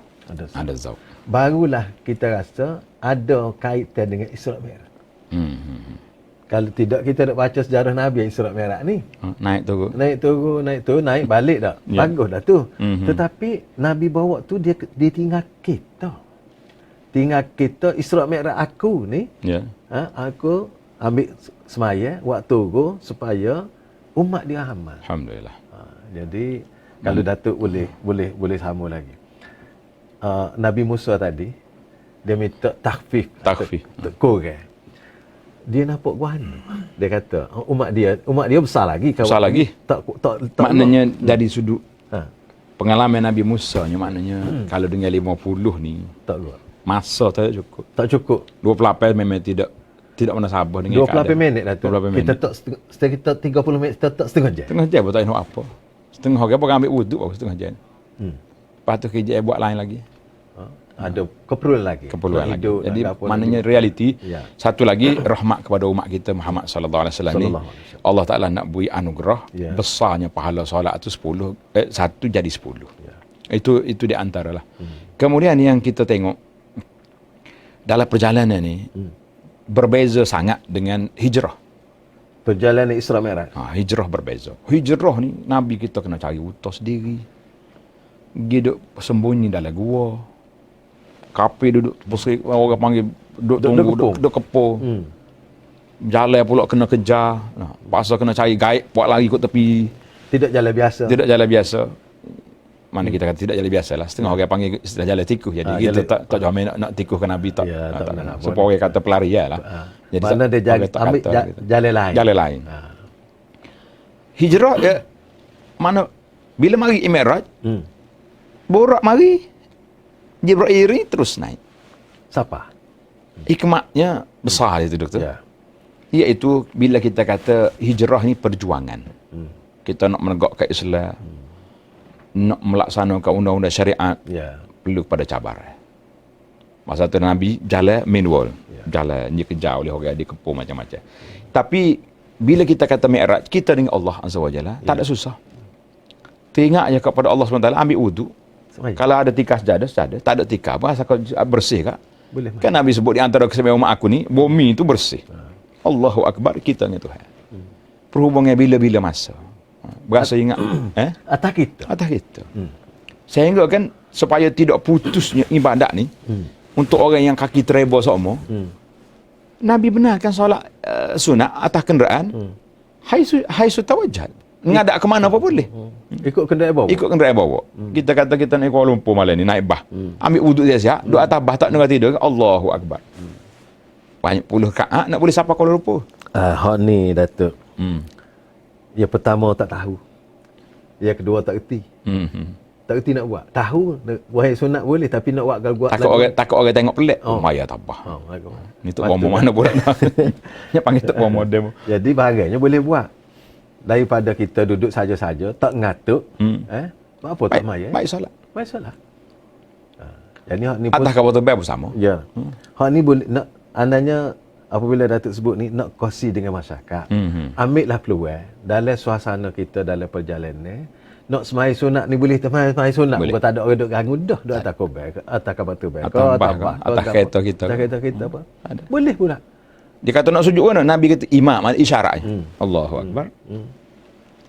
Ada zauq. Barulah kita rasa ada kaitan dengan Isra' Mi'raj. Kalau tidak kita nak baca sejarah Nabi Isra' Mi'raj ni. Naik turun, naik balik dah. Bagus dah tu. Tetapi Nabi bawa tu dia tinggal kita. Tinggal kita Isra' Mi'raj aku ni. Aku ambil semaya waktu turun supaya umat dia amal. Alhamdulillah. Jadi kalau Datuk boleh sama lagi. Nabi Musa tadi dia minta takhfif. Kurang. Dia nampak guana. Dia kata umat dia besar lagi. Besar lagi. Tak maknanya dari sudut pengalaman Nabi Musa nya maknanya kalau dengan 50 ni tak kuat. Masa tak cukup. Tak cukup. 28 memang tidak mana sabar dengan 28 minit dah tu. Kita tak 30 minit tak setengah jam. Setengah jam tak nak apa. Setengah jam apa ambil wuduk baru setengah jam. Lepas tu kerja buat lain lagi. Ada keperluan lagi. Jadi maknanya realiti. Satu lagi rahmat kepada umat kita Muhammad sallallahu alaihi wasallam ni. Allah Taala nak beri anugerah besarnya pahala solat tu 10 satu jadi 10. Itu di antaralah. Kemudian yang kita tengok dalam perjalanan ni berbeza sangat dengan hijrah. Perjalanan Isra' Mi'raj. Hijrah berbeza. Hijrah ni Nabi kita kena cari utas sendiri. Duduk sembunyi dalam gua. Kafe duduk pusing, orang panggil duduk tunggu, duduk kepung. Jalan pula kena kejar. Pasal kena cari gaib, buat lari ikut tepi. Tidak jalan biasa. Mana kita kata tidak jalan biasa lah. Setengah orang panggil istilah jalan tikus. Jadi kita tak jamin nak tikuhkan Nabi tak. Supaya orang kata pelari lah. Jadi mana dia ambil jalan lain. Jalan lain. Hijrah ya, mana bila mari Mi'raj, borak mari Jibril ni terus naik. Siapa? Hikmatnya besar itu doktor. Iaitu bila kita kata hijrah ni perjuangan. Kita nak menegakkan Islam. Nak melaksanakan undang-undang syariat. Perlu pada cabaran. Masa tu Nabi jalan main wall. Jalan dia kejar oleh orang, dia kepung macam-macam. Tapi bila kita kata Mi'raj, kita dengan Allah Azza wa Jalla tak ada susah. Teringat je kepada Allah SWT, ambil wuduk. Kalau ada tikar sejadah, tak ada tikar, bahasa kau bersih kak? Boleh. Kan Nabi sebut di antara kesemuanya umat aku ni, bumi itu bersih. Allahu Akbar, kita dengan Tuhan. Perhubungan bila-bila masa. Berasa ingat. Atas kita. Sehingga kan, supaya tidak putusnya ibadat ni, untuk orang yang kaki tereba semua, Nabi benarkan solat sunat atas kenderaan, haisu tawajjal. Ngadak ke mana apa boleh. Ikut kenderaan bawa. Ikut kenderaan bawa. Kita kata kita naik Kuala Lumpur malam ni, naik bah. Ambil wuduk dia siap, duduk atas bah tak dengar tidur, Allahu Akbar. Banyak puluh rakaat nak boleh sampai Kuala Lumpur. Hak ni Datuk. Hmm. Yang pertama tak tahu. Yang kedua tak erti. Tak erti nak buat. Tahu wahai sunat boleh tapi nak buat kalau buat Takut orang tengok pelik. Oh, maya tabah. Ni tu bomo mana pula. Nya panggil tu bomo model. Jadi bahagiannya boleh buat. Daripada kita duduk saja-saja tak ngatuk, apa tak maya. Baik solat. Baik solat. Jadi hak ni pun Atas kapal terbang pun sama. Ya. Hak ni boleh nak andanya apabila Datuk sebut ni nak kongsi dengan masyarakat. Ambillah peluang dalam suasana kita dalam perjalanan. Nak semai sunat ni boleh semai sunat. Bukan tak ada orang duk ganggu dah duk atas kubur, atas kapal terbang. Atas kereta kita. Atas kereta kita apa? Boleh pula. Dia kata nak sujud mana? Nabi kata imam, isyarat. Allahu Akbar.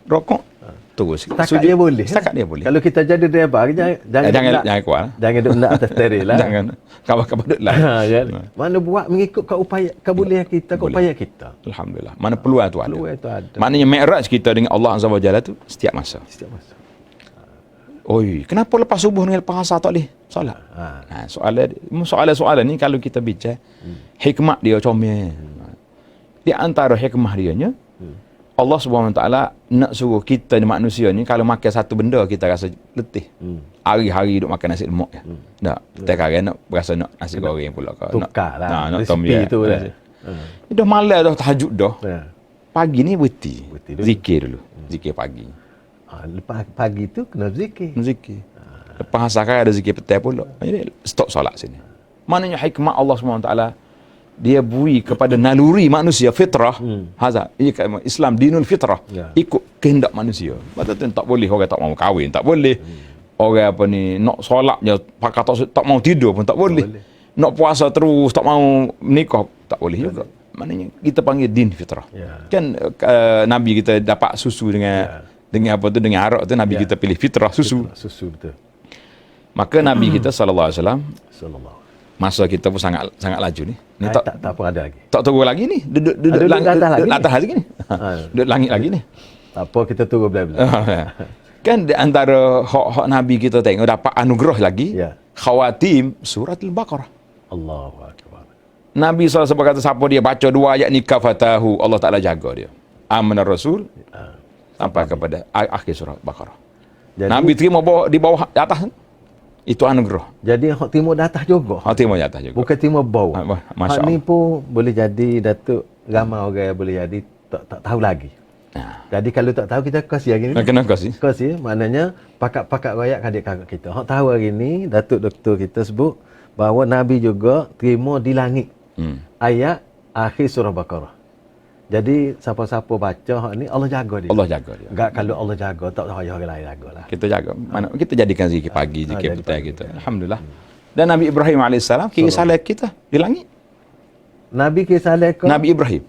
Rokok. Terus. Setakat dia boleh. Setakat dia boleh. Kalau kita jadi driver, jangan kuat. Jangan duduk nak atas steering lah. Jangan kawan-kawan duduk lah. Mana buat mengikut upaya kebolehan kita, upaya kita. Alhamdulillah. Mana peluang tu ada. Peluang tu ada. Maknanya mi'raj kita dengan Allah Azza wa Jalla tu setiap masa. Setiap masa. Oi, kenapa lepas subuh dengan lepas asar tak boleh solat? Soalan ni kalau kita bincang, hikmah dia comel. Di antara hikmah dia nya, Allah Subhanahu Wa Taala nak suruh kita ni manusia ni kalau makan satu benda kita rasa letih. Hari-hari duk makan nasi lemak je. Tak, sekarang nak berasa nak nasi goreng pula ke. Tukarlah. Nak tom dia. Tu dah. Dah malam dah tahajud dah. Pagi ni berhenti. Zikir dulu. Zikir pagi. Lepas pagi tu kena zikir. Zikir. Lepas asar ada zikir petang pula. Jadi stop solat sini. Maknanya hikmah Allah SWT dia beri kepada naluri manusia fitrah. Hazat Islam dinul fitrah. Ikut kehendak manusia. Maksudnya tak boleh orang tak mau kahwin, tak boleh. Orang apa ni nak solat je pakat tak mau tidur pun tak boleh. Nak puasa terus tak mau menikah tak boleh juga. Maknanya kita panggil din fitrah. Kan Nabi kita dapat susu dengan apa tu, dengan arak tu Nabi kita pilih fitrah susu. Susu betul. Maka Nabi kita sallallahu alaihi wasallam masa kita pun sangat laju ni. Ni tak apa ada lagi. Tak turun lagi ni. Duduk atas lagi ni. Duduk langit lagi ni. Tak apa kita turun belah-belah. Kan di antara hak Nabi kita tengok dapat anugerah lagi. Khawatim surat Al-Baqarah. Allahu Akbar. Nabi SAW kata siapa dia baca 2 ayat ni kafatahu, Allah Taala jaga dia. Amanar Rasul sampai kepada akhir surah Baqarah. Jadi, Nabi terima di bawah di atas itu anugerah. Jadi hak timur di atas juga. Hak timur di atas juga. Bukan timur bawah. Masya hak ni pun boleh jadi Datuk ramai orang boleh jadi tak tahu lagi. Jadi kalau tak tahu kita kasih hari ni. Kena kasih. Kasih maknanya pakat-pakat rakyat adik-kakak kita. Hak tahu hari ni Datuk Doktor kita sebut bahawa Nabi juga terima di langit. Ayat akhir surah Baqarah. Jadi siapa-siapa baca hak ni Allah jaga dia. Allah jaga dia. Enggak kalau Allah jaga tak payah orang lain jagalah. Kita jaga. Mana kita jadikan zikir pagi, zikir petang kita. Alhamdulillah. Dan Nabi Ibrahim alaihissalam kira salat kita di langit. Nabi kira salat ke? Nabi Ibrahim.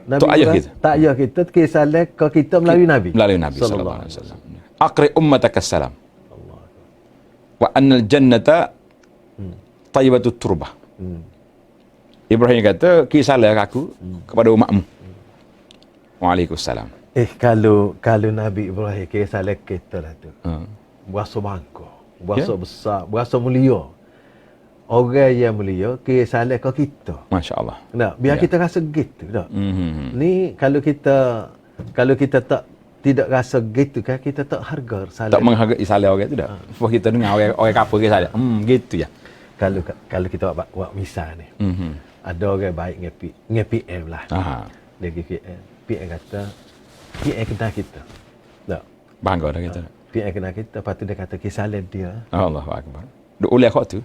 Tu ayah kita. Tak ayah kita kira salat ke kita melalui Nabi. Melalui Nabi sallallahu alaihi wasallam. Aqri ummataka salam. Allah. Wa annal jannata tayyibatut turbah. Ibrahim kata kira salat aku kepada umatmu. Waalaikumsalam. Kalau Nabi Ibrahim kira salah kita lah tu. Berasa bangga, berasa besar, berasa mulia. Orang yang mulia kira salah ke kita. Masya-Allah. Nah, biar kita rasa gitu dah. Ni kalau kita tak tidak rasa gitu kan kita tak harga salah. Tak menghargai salah orang tu dah. Sebab kita dengar orang kapal kira salah. Gitu ya. Kalau kita buat misal ni. Ada orang baik dengan PM lah. Dia pergi PM kata PM kenal kita. Tak. Bangga dah kita. PM kenal kita, lepas tu dia kata kisah dia. Allahu Akbar. Duk uliah kau tu.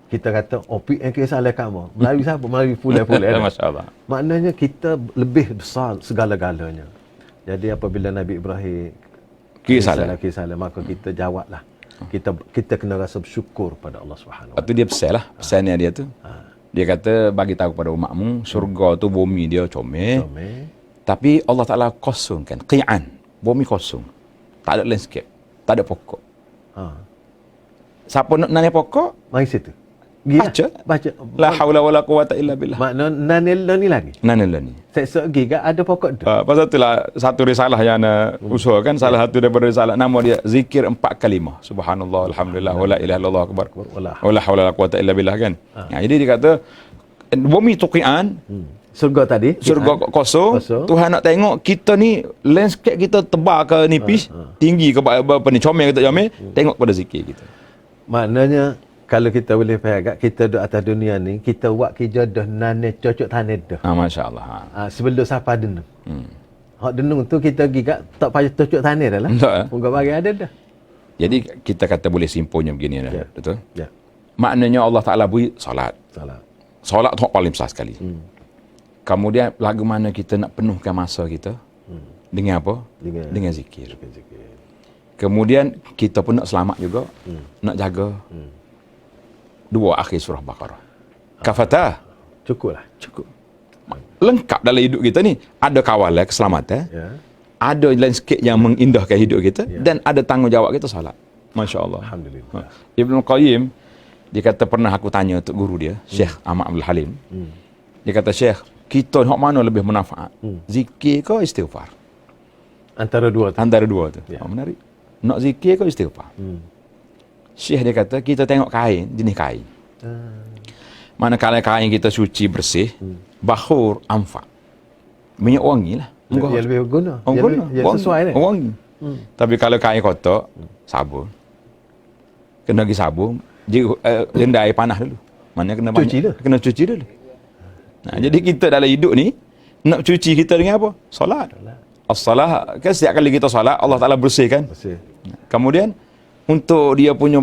Kita kata PM kisah kamu. Melalui siapa? Melalui pula-pula. Masya-Allah. Maknanya kita lebih besar segala-galanya. Jadi apabila Nabi Ibrahim kisah maka kita jawablah. Kita kena rasa bersyukur pada Allah Subhanahu Wa Taala. Itu dia pesannya dia tu. Dia kata bagi tahu kepada umatmu syurga tu bumi dia comel. Tapi Allah Taala kosongkan qi'an, bumi kosong. Tak ada landscape, tak ada pokok. Siapa nak nanam pokok? Mari situ. Baca. La haula wala quwata illa billah. Makna nanil lagi. Nanil ni. Seksa giga ada pokok tu. Pasal itulah satu risalah yang ana usahakan, salah satu daripada risalah nama dia zikir 4 kalimah. Subhanallah, alhamdulillah, wala ilaha illallah akbar. Wala haula wala quwata illa billah kan. Jadi dia kata bumi tuqian, surga tadi. Surga kosong. Tuhan nak tengok kita ni landscape kita tebal ke nipis, tinggi ke apa ni, comel ke tak comel, tengok pada zikir kita. Maknanya kalau kita boleh faham, kita duduk atas dunia ni, kita buat kerja dah nane cocok tanah dah. Masya-Allah. Sebelum siapa denung. Hak denung tu kita gigak tak payah cocok tanah dah lah. Moga bagi ada dah. Jadi kita kata boleh simpulnya begini dah, betul? Ya. Maknanya Allah Taala beri solat. Solat tu paling besar sekali. Kemudian lagu mana kita nak penuhkan masa kita? Dengan apa? Dengan zikir. Kemudian kita pun nak selamat juga, nak jaga. 2 akhir surah Baqarah. Kafata. Cukup. Lengkap dalam hidup kita ni. Ada kawalan keselamatan. Ada landscape yang mengindahkan hidup kita. Dan ada tanggungjawab kita solat. Masya Allah. Alhamdulillah. Ibn Qayyim, dia kata pernah aku tanya untuk guru dia, Syekh Ahmad Abdul Halim. Dia kata, Syekh, kita hak mana lebih bermanfaat? Zikir ke istighfar? Antara dua tu. Menarik. Nak zikir ke istighfar? Syekh dia kata, kita tengok kain, jenis kain. Manakala kain kita suci bersih, bahur amfak. Minyak wangi lah. Dia lebih berguna. Dia sesuai ni. Wangi. Tapi kalau kain kotor, sabun. Kena pergi sabun, rendah air panas dulu. Mana kena kena cuci dulu. Jadi kita dalam hidup ni, nak cuci kita dengan apa? Solat. As-salah, kan setiap kali kita solat, Allah Ta'ala bersihkan. Kemudian, untuk dia punya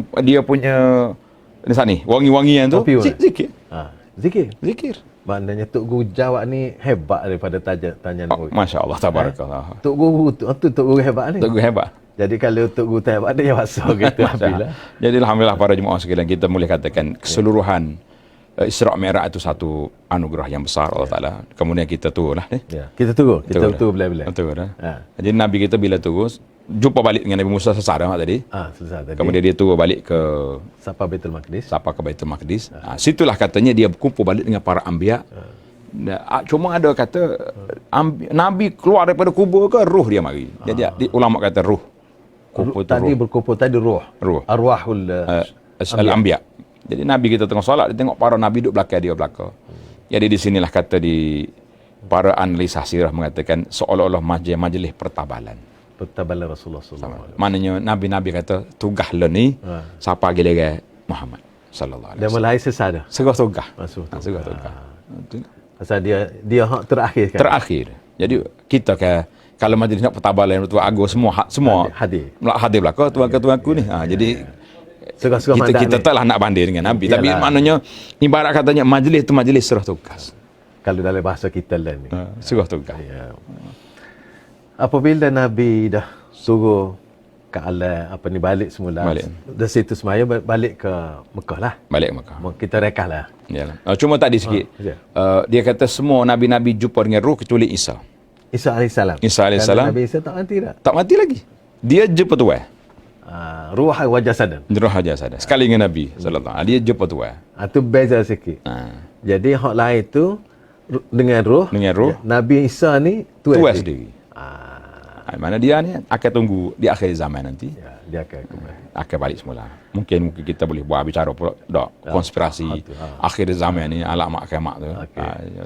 ni wangi-wangian tu zikir. Zikir. Maknanya Tok Guru jawab ni hebat daripada tanya ni. Masya-Allah, tabarakallah. Tok Guru hebat ni. Tok Guru hebat. Jadi kalau Tok Guru tak hebat, dia masuk gitu habislah. Jadi alhamdulillah para jemaah sekalian, kita boleh katakan keseluruhan Isra' Mi'raj itu satu anugerah yang besar Allah Ta'ala. Kemudian kita tunggu lah. Kita tunggu bila-bila. Jadi Nabi kita bila tunggu, jumpa balik dengan Nabi Musa sesar tadi. Kemudian dia tunggu balik ke Sapa ke Baitul Maqdis. Situlah katanya dia berkumpul balik dengan para anbiya. Cuma ada kata Nabi keluar daripada kubur ke ruh dia mari. Jadi ulama kata ruh. Berkumpul tadi ruh. Arwahul al-anbiya. Jadi Nabi kita tengah solat, dia tengok para Nabi duduk belakang. Jadi di sinilah kata para analisa sirah mengatakan seolah-olah majlis pertabalan Rasulullah SAW. Maknanya Nabi-Nabi kata tugas lo ni siapa gila Muhammad sallallahu alaihi wasallam. Dia mulai sesada. Segah tugas. Pasal dia hak terakhir. Jadi kita kalau majlis nak pertabalan tu agung semua hadir belaka tuan-tuanku ni. Jadi kita taklah nak banding dengan Nabi. Yalah. Tapi maknanya ibarat katanya majlis tu majlis serah tugas. Kalau dalam bahasa kita lah ni. Serah tugas. Apabila Nabi dah suruh ke alam balik semula. Dari situ semaya balik ke Mekah lah. Balik ke Mekah. Kita rekah lah. Yalah. Cuma tadi sikit. Dia kata semua nabi-nabi jumpa dengan ruh kecuali Isa. Isa AS. Nabi Isa tak mati dah. Tak mati lagi. Dia jumpa Tuhan. Ruh wajah sadar. Sekali dengan Nabi sallallahu alaihi wasallam dia jumpa Tuhan. Itu beza sikit. Jadi hak lain tu dengan ruh. Nabi Isa ni Tuhan sendiri. Mana dia ni akan tunggu di akhir zaman nanti. Dia akan balik semula. Mungkin kita boleh buat bicara pula konspirasi akhir zaman ni alamat kiamat tu.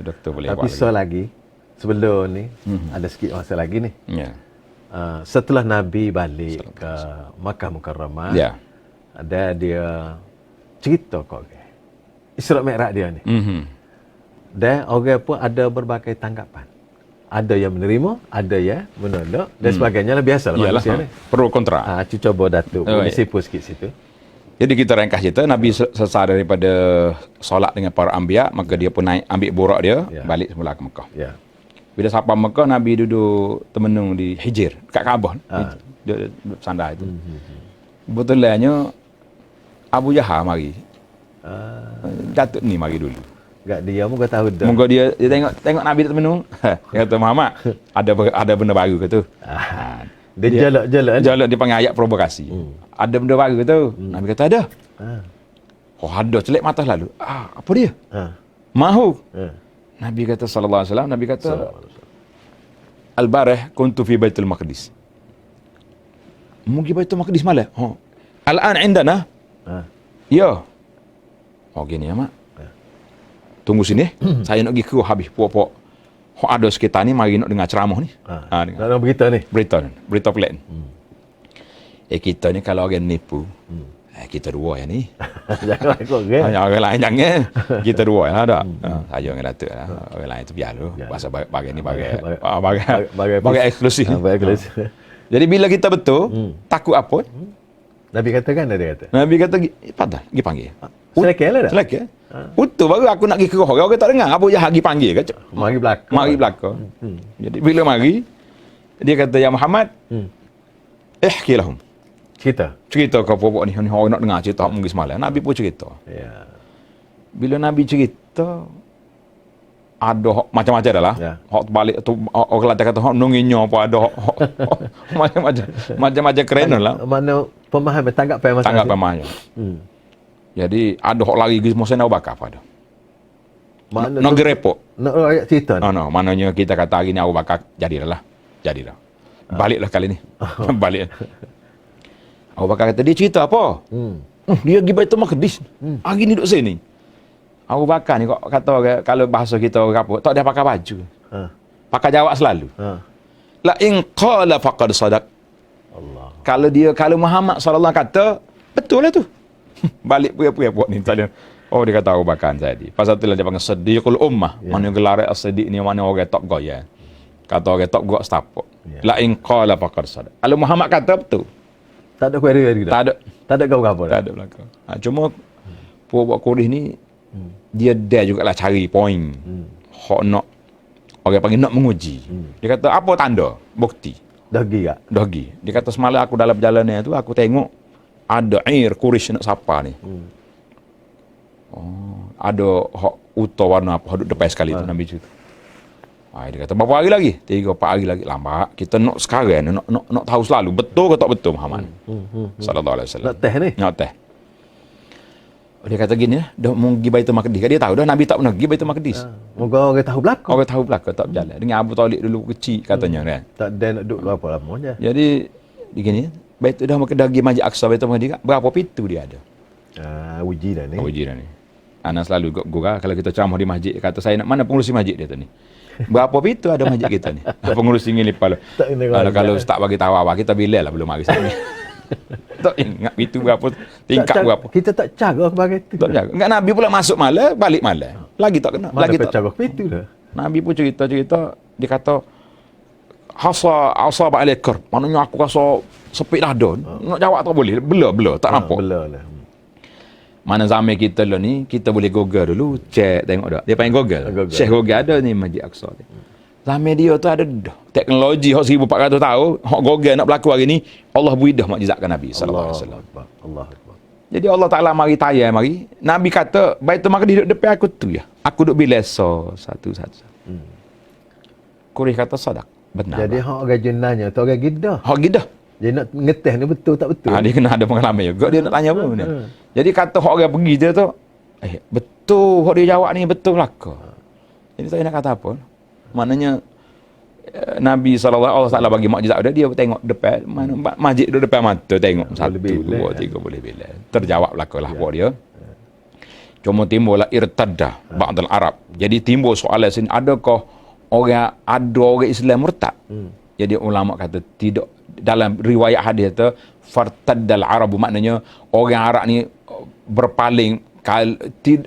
Doktor boleh buat. Tapi lagi sebelum ni ada sikit masa lagi ni. Setelah Nabi balik ke Makkah Mukarramah, ada dia cerita Isra' Mi'raj dia ni. Dan orang pun ada berbagai tanggapan. Ada yang menerima, ada yang menolak dan sebagainya lah, biasalah manusia ni. Pro kontra. Coba Datuk boleh sipu sikit situ. Jadi kita ringkas cerita, Nabi selesai daripada solat dengan para anbiya, maka dia pun naik ambil borak dia, balik semula ke Mekah. Bila sampai Mekah, Nabi duduk termenung di Hijr, dekat Kaabah. Dia bersandar itu. Betulnya Abu Jahal mari. Datuk ni mari dulu. Gak dia moga tahu dah. Moga dia tengok Nabi tak termenung. Dia kata Muhammad, ada benda baru ke tu. Dia jalak dia panggil ayat provokasi. Ada benda baru ke tu? Nabi kata ada. Oh, ada celek mata lalu. Apa dia? Ha. Mahu. Ha. Nabi kata sallallahu alaihi wasallam, Nabi kata Al-barih kuntu fi Baitul Maqdis. Mugi Baitul Maqdis malah. Al-an indana. Ha. Ya. Gini ya, Mak. Tunggu sini. Saya nak pergi ke habis puak-puak. Ada sekitar ni mari nak dengar ceramah ni. Nak nak berita ni. Berita pelik. Kita ni kalau orang nipu, kita dua ya ni. Jangan ikut kan. Orang lain jangan. Kita dua ya ada. Saya dengan Datuk lah. Orang lain tu biar dulu. Pasal bagai ni bagai eksklusif. Bagai eksklusif. Jadi bila kita betul, takut apa? Nabi katakan dia kata. Nabi kata, padahal pergi panggil. Selekeh lah dah. Selekeh. Betul baru aku nak pergi ke orang tak dengar. Apa je pergi panggil ke? Mari belakang. Mari belakang. Jadi bila mari, dia kata, ya Muhammad, ihki lahum. Cerita ke apa ni, orang nak dengar cerita mungkin semalam. Nabi pun cerita. Ya. Bila Nabi cerita, ada macam-macam dah lah. Ya. Hak balik tu orang Kelantan kata hak nunginya apa ada macam-macam keren lah. Mana pemahaman tanggap pada masa. Tanggap pemahaman. Jadi ada hak lari ke semua Abu Bakar apa ada. Mana nak gerepok. Nak ayat cerita. No, maknanya kita kata hari ni Abu Bakar jadilah. Baliklah kali ni. Balik. Abu Bakar kata dia cerita apa? Dia pergi Baitul Maqdis. Hari ni duduk sini. Abu Bakar ni kata orang, kalau bahasa kita orang apa, tak dia pakai baju. Pakai jawab selalu. La in qala faqad sadaq. Allah. Kalau Muhammad sallallahu kata, betul lah tu. Balik puya-puya buat ni tadi. Dia kata Abu Bakar tadi. Pasal itulah dia panggil Siddiqul Ummah. Mana gelar as-Siddiq ni mana orang tak goyah. Kata orang tak gok stapok. La in qala faqad sadaq. Kalau Muhammad kata betul. Tak ada query lagi dah. Tak ada apa-apa. Tak ada belakang. Cuma buat Quraisy ni dia jugalah cari poin. Hak nak orang panggil nak menguji. Dia kata apa tanda? Bukti. Dah pergi tak? Dah pergi. Dia kata semalam aku dalam perjalanan tu aku tengok ada air Quraisy nak sapa ni. Ada hak uta warna apa duduk depan sekali tu Nabi cerita. Dia kata berapa hari lagi? 3-4 hari lagi. Lambat. Kita nak sekarang nak tahu selalu betul ke tak betul Muhammad. Sallallahu alaihi wasallam. Nak teh ni? Nak teh. Dia kata gini, dah mau pergi Baitul Maqdis. Dia tahu dah Nabi tak pernah pergi Baitul Maqdis. Moga orang tahu belakang. Orang tahu belakang tak berjalan. Dengan Abu Talib dulu kecil katanya kan. Tak ada nak duduk berapa lama je. Jadi begini, Baitul dah mau pergi Masjid Aqsa Baitul Maqdis. Berapa pintu dia ada? Uji dah ni. Uji dah ni. Anak selalu gurau kalau kita ceramah di masjid kata saya nak mana pengurusi masjid dia tu ni. Berapa pintu ada masjid kita ni? Pengurusi ni lepas kalau tak bagi tahu awak kita bila lah belum mari sini. Tak ingat pintu berapa, tingkat berapa. Kita tak cara sebagai tu. Tak jaga. Enggak Nabi pula masuk malam, balik malam. Lagi tak kena. Mana Lagi tak cara pintu dah. Nabi pun cerita-cerita dia kata asab alaikar. Maknanya aku rasa sepit dada. Nak jawab tak boleh. Bela tak nampak. Bela lah. Mana zaman kita lah ni, kita boleh Google dulu, cek tengok dah. Dia panggil Google. Syekh Google ada ni Masjid Aqsa ni. Zaman dia tu ada dah teknologi hak 1400 tahun, hak Google nak berlaku hari ni, Allah beri dah mukjizatkan Nabi sallallahu alaihi wasallam. Allah Akbar. Jadi Allah Taala mari tayar mari. Nabi kata, Baitul Maqdis duduk depan aku tu ya. Aku duk biasa satu-satu. Quraisy kata sadaq. Benar. Jadi hak orang jenanya tu orang gidah. Hak gidah. Dia nak ngeteh ni betul tak betul. Dia kena ada pengalaman juga. Dia nak tanya apa benda. Jadi kata hak orang pergi dia tu, betul hak dia jawab ni betul belaka. Jadi saya nak kata apa? Maknanya Nabi SAW bagi mukjizat dia tengok depan mana masjid duduk depan mata tengok 1 2 3 boleh bila. Terjawab belakalah buat dia. Cuma timbullah irtaddah ba'dal Arab. Jadi timbul soalan sini adakah orang Islam murtad? Jadi ulama kata tidak. Dalam riwayat hadis tu fartaddal Arabu maknanya orang Arab ni berpaling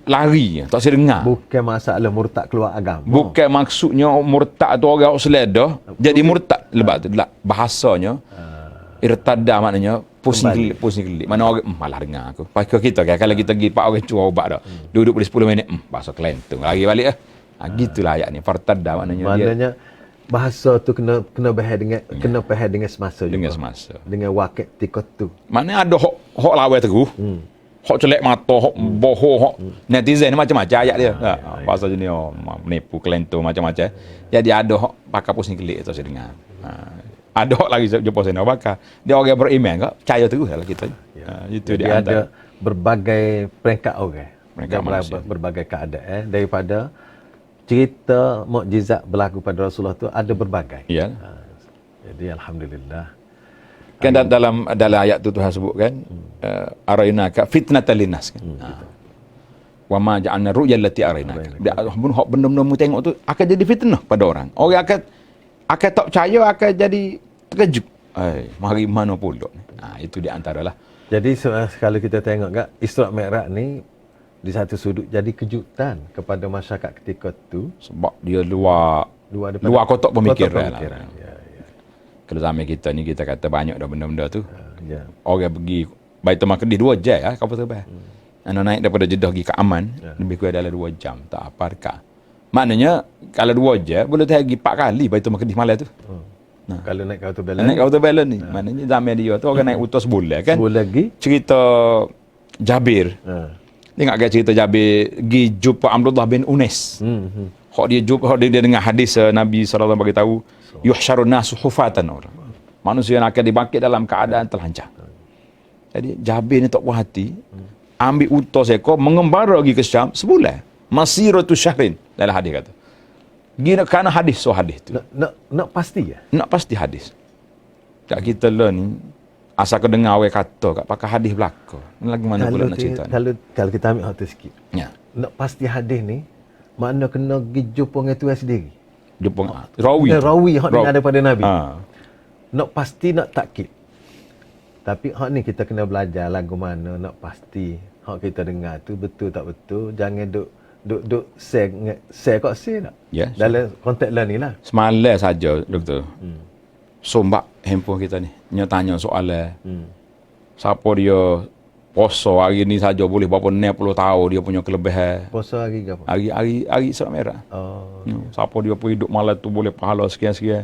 lari tak saya dengar. Bukan masalah murtad keluar agama. Bukan maksudnya murtad tu orang seleda jadi murtad lepas tu bahasanya irtadda maknanya pusing kelik. Mana orang malah dengar aku. Pasal kita kan kalau kita pergi pak orang cuba ubat dah. Duduk boleh 10 minit bahasa kelentung lagi balik gitulah ayat ni fartadda maknanya bahasa tu kena faham dengan semasa juga. Dengan semasa. Dengan wakil tikot tu. Mana ada hok lawan terus. Hok celek mata, hok bohong, hok netizen macam-macam ayat dia. Bahasa jenis menipu, kelentung macam-macam. Jadi ada hok pakai pusing kelik tu saya dengar. Ada hok lagi jumpa saya nak bakar. Dia orang beriman ke? Percaya terus lah kita. Itu dia ada berbagai peringkat orang. Peringkat manusia. Berbagai keadaan. Daripada cerita mukjizat berlaku pada Rasulullah tu ada berbagai. Ya. Jadi Alhamdulillah. Kan dalam ayat tu Tuhan sebut kan, arainaka fitnatan linnas kan. Wa ma ja'alna ru'yal lati arainaka. Dia hak benda-benda mu tengok tu akan jadi fitnah pada orang. Orang akan tak percaya, akan jadi terkejut. Mari mana pula ni. Itu di antaralah. Jadi kalau kita tengok kat Isra' Mi'raj ni di satu sudut jadi kejutan kepada masyarakat ketika tu Sebab dia luar kotak pemikiran lah. Ya. Kalau zaman kita ni kita kata banyak dah benda-benda tu. Ya. Orang pergi Baitul Maqdis 2 jam kapal terbang. Anak naik daripada Jeddah pergi ke Amman, lebih kurang dalam 2 jam, tak apa dekat. Maknanya kalau 2 jam boleh pergi 4 kali Baitul Maqdis malam tu. Kalau naik Kautu Belen. Naik Kautu Belen ni. Maknanya zaman dia tu orang naik utus sebulan kan. Sebulan lagi. Cerita Jabir. Tengok kan cerita Jabir pergi jumpa Abdullah bin Unes. Hak dia dengar hadis Nabi SAW bagi tahu yuhsyarun nasu hufatan orang. Manusia yang akan dibangkit dalam keadaan telanjang. Jadi Jabir ni tak puas hati, ambil utus ekor mengembara pergi ke Syam sebulan. Masiratu syahrin dalam hadis kata. Gina kerana hadis hadis tu. Nak pasti ya? Nak pasti hadis. Tak kita learn asal kau dengar orang kata kat pakai hadis belaka. Lagi mana pula nak cerita. Kalau kita ambil hak tu sikit. Ya. Nak pasti hadis ni makna kena pergi jumpa dengan Tuhan sendiri. Jumpa rawi. Rawi hak ni ada pada Nabi. Nak pasti nak takkid. Tapi hak ni kita kena belajar lagu mana nak pasti. Hak kita dengar tu betul tak betul. Jangan duk share kat share tak? Ya. Dalam konteks lah ni lah. Semalam saja doktor. Sombak handphone kita ni. Dia tanya soalan. Siapa dia puasa hari ni saja boleh berapa 60 tahun dia punya kelebihan. Puasa hari ke apa? Hari Isra' Mi'raj. Siapa dia pun hidup malam tu boleh pahala sekian-sekian.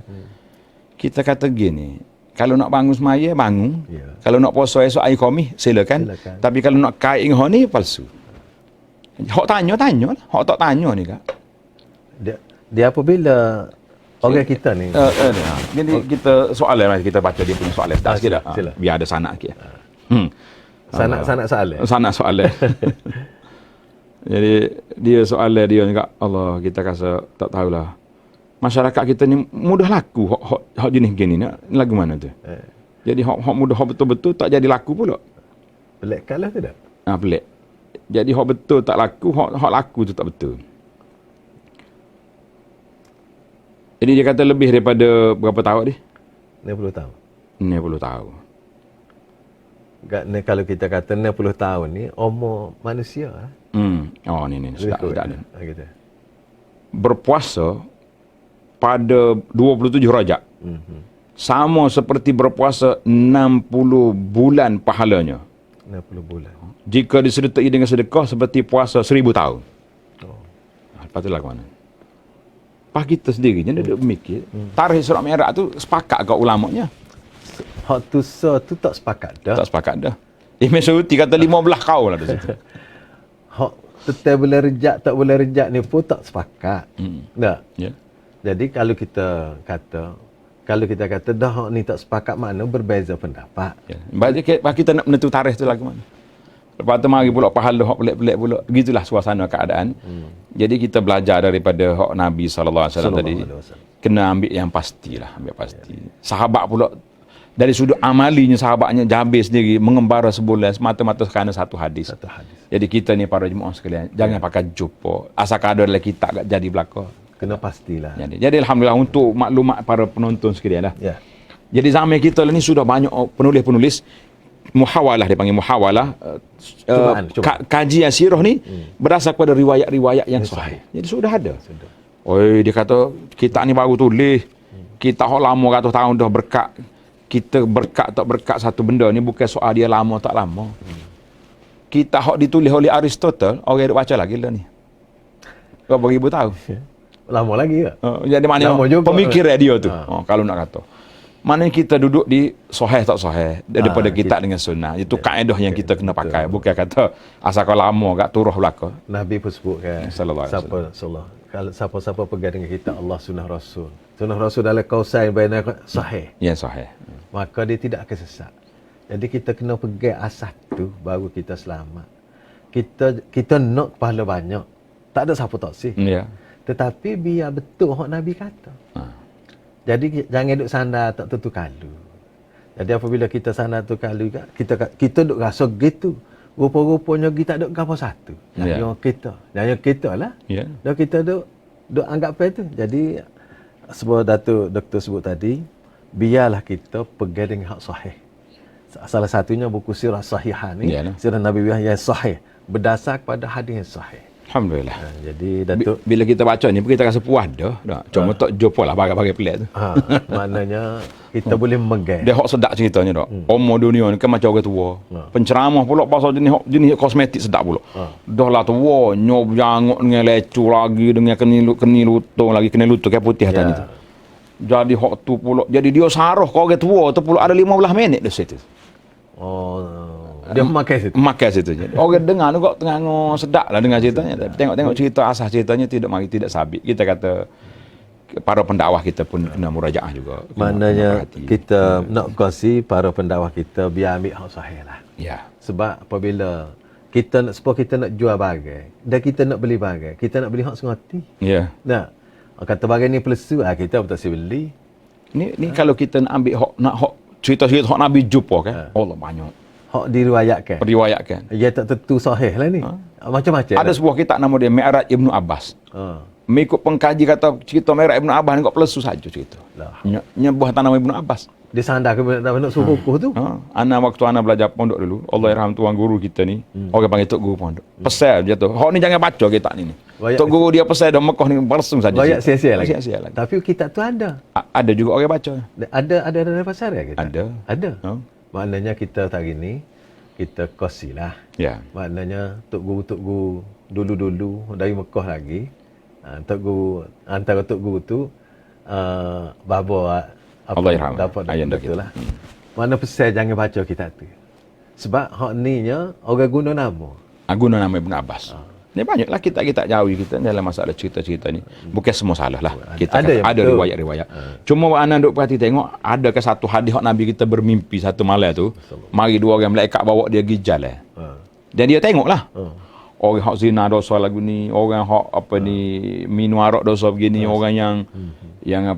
Kita kata gini, kalau nak bangun semaya bangun. Ya. Kalau nak puasa esok hari Khamis silakan. Tapi kalau nak kait dengan ni palsu. Hak tanya lah. Hak tak tanya ni kak. Dia apabila orang kita ni. Jadi kita soalan kita baca dia punya soalan. Tak sikit dah. Biar ada sanak sikit. Sanak soalan. Jadi dia soalan dia juga Allah kita rasa tak tahulah. Masyarakat kita ni mudah laku hak jenis gini ni lagu mana tu? Jadi hak mudah hak betul-betul tak jadi laku pula. Pelik kalah tu tak? Pelik. Jadi hak betul tak laku, hak laku tu tak betul. Jadi dia kata lebih daripada berapa tahun dia? 60 tahun. 60 tahun. Kalau kita kata 60 tahun ni umur manusia. Oh ni sudah ada. Gitu. Berpuasa pada 27 Rajab. Sama seperti berpuasa 60 bulan pahalanya. 60 bulan. Jika disertai dengan sedekah seperti puasa 1000 tahun. Lepas tu lah ke mana? Pas kita sendiri, dia duduk mikir, tarikh Isra' Mi'raj tu sepakat kat ulamanya. Hak tu tak sepakat dah. Tak sepakat dah. Imam Syuuti kata 15 kaul lah di situ. Hak tetap boleh rejak, tak boleh rejak ni pun tak sepakat. Tak? Ya. Jadi kalau kita kata dah hak ni tak sepakat, makna berbeza pendapat. Ya. Baik kita nak menentu tarikh tu lah ke mana? Lepas tu mari pula pahala hak pelik-pelik pula. Begitulah suasana keadaan. Jadi kita belajar daripada hak Nabi SAW tadi. Kena ambil yang pastilah, ambil pasti. Sahabat pula dari sudut amalinya sahabatnya Jabir sendiri mengembara sebulan semata-mata kerana satu hadis. Jadi kita ni para jemaah sekalian jangan pakai jumpa. Asal ada dalam kitab tak jadi belaka. Kena pastilah. Jadi alhamdulillah untuk maklumat para penonton sekalian lah. Ya. Jadi zaman kita ni sudah banyak penulis-penulis muhawalah, dia panggil muhawalah, kajian sirah ni berdasar kepada riwayat-riwayat yang sahih. Jadi sudah ada. Dia kata kitab ni baru tulis. Kitab hak lama ratus tahun dah berkat. Kita berkat tak berkat satu benda ni bukan soal dia lama tak lama. Kitab hak ditulis oleh Aristotle, orang duk baca lagi lah ni. Berapa ribu tahun? Lama lagi ke? Jadi maknanya pemikiran dia tu. Kalau nak kata. Mana kita duduk di sahih tak sahih daripada kitab dengan sunnah. Itu kaedah yang kita kena pakai. Bukan kata asal kau lama kat turuh belaka. Nabi pun sebut kan. Sallallahu Siapa pegang dengan kitab Allah sunnah Rasul. Sunnah Rasul dalam kausain baina sahih. Ya sahih. Maka dia tidak akan sesat. Jadi kita kena pegang asas tu baru kita selamat. Kita nak pahala banyak. Tak ada siapa toksik. Ya. Tetapi biar betul hak Nabi kata. Jadi jangan duk sandar tak tentu kalu. Jadi apabila kita sandar tu kalu kita duk rasa gitu. Rupa-rupanya kita duk gapo satu. Yang kita lah. Ya. Dan kita duk anggap apa itu. Jadi sebab Datuk Doktor sebut tadi, biarlah kita pegang dengan hak sahih. Salah satunya buku Sirah Sahihah ni, Sirah Nabi yang sahih berdasar kepada hadis yang sahih. Alhamdulillah. Jadi Datuk bila kita baca ni kita rasa puas dah. Cuma tak jumpa lah bagai-bagai pelik tu. Maknanya kita boleh memegang. Dia hak sedap ceritanya dak. Umur dunia ni kan macam orang tua. Penceramah pula pasal jenis kosmetik sedap pula. Dah lah tua, nyob janguk dengan lecu lagi dengan keni lutut kayak putih tadi tu. Jadi hak tu pula. Jadi dia saruh kau orang tua tu pula ada 15 minit di situ. Dia memakai situ. Memakai situ. Orang dengar tu kok tengah sedap lah dengar ceritanya. Tapi tengok cerita asas ceritanya tidak sabit. Kita kata para pendakwah kita pun kena murajaah juga. Maknanya kita nak kongsi para pendakwah kita biar ambil hak sahih lah. Ya. Sebab apabila kita nak jual bagai dan kita nak beli bagai, kita nak beli hak sengoti. Ya. Nah, kata bagai ni pelesu, kita betul si beli. Ni kalau kita nak ambil hak cerita-cerita hak Nabi jumpa kan. Allah banyak. Hak diriwayatkan. Ya tak tentu sahih lah ni. Macam-macam. Ada sebuah kitab nama dia Mi'raj Ibnu Abbas. Mengikut pengkaji kata cerita Mi'raj Ibnu Abbas ni kok pelesu saja cerita. Nyebuah tanam Ibnu Abbas. Dia sandar ke nak suruh hukum tu. Waktu ana belajar pondok dulu, Allah yarham tuan guru kita ni, orang panggil tok guru pondok. Pesan dia tu. Hak ni jangan baca kitab ni. Tok guru dia pesan dah Mekah ni palsu saja. Banyak sia-sia lagi. Sia-sia lagi. Tapi kitab tu ada. Ada juga orang baca. Ada dalam pasar ya kita? Ada. Maknanya kita hari ni kita kosilah. Ya. Maknanya tok guru dulu dari Mekah lagi. Tok guru antara tok guru tu baba Allah yarham. Dapat betul lah. Mana pesan jangan baca kitab tu. Sebab hak ni nya orang guna nama. Guna nama Ibnu Abbas. Ni banyaklah kita jauh kita dalam masalah cerita-cerita ni. Bukan semua salah lah. Kita ada riwayat-riwayat. Cuma anda duk perhati tengok adakah satu hadis hak Nabi kita bermimpi satu malam tu, mari dua orang malaikat bawa dia pergi jalan. Dan dia tengoklah. Orang hak zina dosa lagu ni, orang hak minum arak dosa begini, orang yang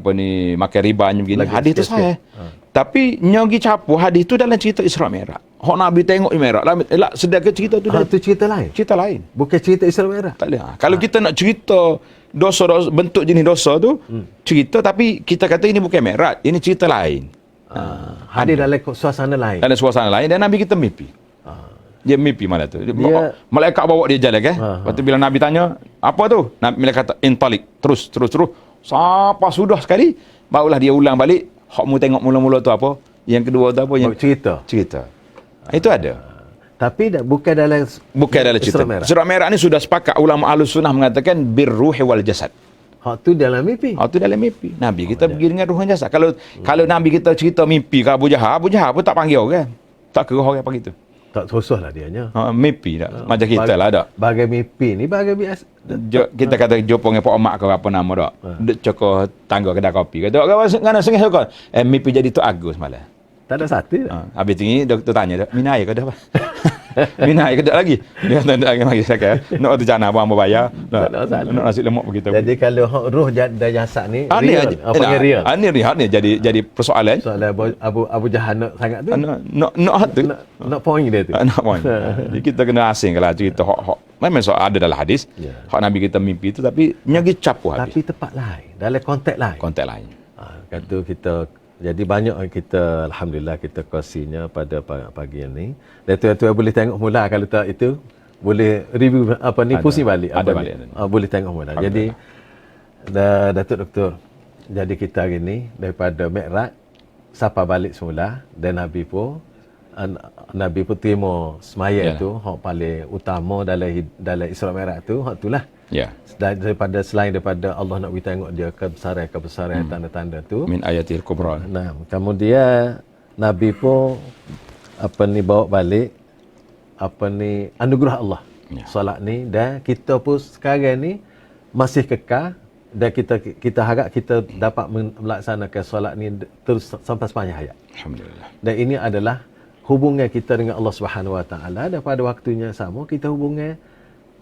makan riba begini. Hadis tu sahih. Tapi nyogi capu hadis tu dalam cerita Isra Mi'raj. Hak Nabi tengok Mi'raj lah sedekah cerita tu dah. Itu cerita lain. Cerita lain. Bukan cerita Isra Mi'raj. Tak boleh. Kalau kita nak cerita dosa bentuk jenis dosa tu cerita, tapi kita kata ini bukan Mi'raj, ini cerita lain. Hadis dalam suasana lain. Dalam suasana lain dan Nabi kita mimpi. Dia mimpi malam tu. Malaikat bawa dia jalan kan. Lepas tu bila Nabi tanya, apa tu? Malaikat kata, intalik. Terus. Sampai sudah sekali, barulah dia ulang balik. Hakmu tengok mula-mula tu apa? Yang kedua tu apa? Cerita. Itu ada. Tapi bukan dalam cerita. Surah Mi'raj ni sudah sepakat ulama Ahlus Sunnah mengatakan birruhi wal jasad. Hak tu dalam mimpi. Nabi kita pergi dengan ruh dan jasad. Kalau Nabi kita cerita mimpi ke Abu Jahal pun tak panggil orang. Tak kira orang panggil tu. Tak susah lah dianya. Mimpi tak? Macam kita lah tak? Bagai mimpi ni bagai biasa. Kita kata jumpa dengan Pak Mak ke apa nama tak? Duk cokor tangga kedai kopi. Kata, "Ngana sengih kau?" Mimpi jadi Tok Agus malah. Tak ada satu. Habis ni doktor tanya, "Minai ke dah?" Minai ke dak lagi? Dia tak ada lagi cakap. Nak tu jana apa bayar. Nak nasi lemak begitu. Jadi kalau roh dan jasad ni real. Apa real? Ini real ni jadi persoalan. Soalan Abu Jahal nak sangat tu. Nak point dia tu. Nak point. Jadi kita kena asing kalau cerita hak. Memang ada dalam hadis. Hak Nabi kita mimpi tu tapi nyagi capu habis. Tapi tempat lain, dalam konteks lain. Kata kita jadi banyak kita alhamdulillah kita kongsinya pada pagi ini. Dan tuan-tuan boleh tengok mula kalau tak itu boleh review pusing balik boleh tengok mula. Jadi Datuk Doktor, jadi kita hari ni daripada Mi'raj sampai balik semula dan Nabi pun terima semaya tu hak paling utama dalam Isra Mi'raj tu hak itulah. Ya. Selain daripada Allah nak tengok dia kebesaran tanda-tanda tu min ayatil kubra. Nah, kemudian Nabi pun bawa balik anugerah Allah. Solat ni dan kita pun sekarang ni masih kekal dan kita harap kita dapat melaksanakan solat ni terus sampai sepanjang hayat. Alhamdulillah. Dan ini adalah hubungan kita dengan Allah Subhanahu Wa Taala, dan pada waktunya sama kita hubungan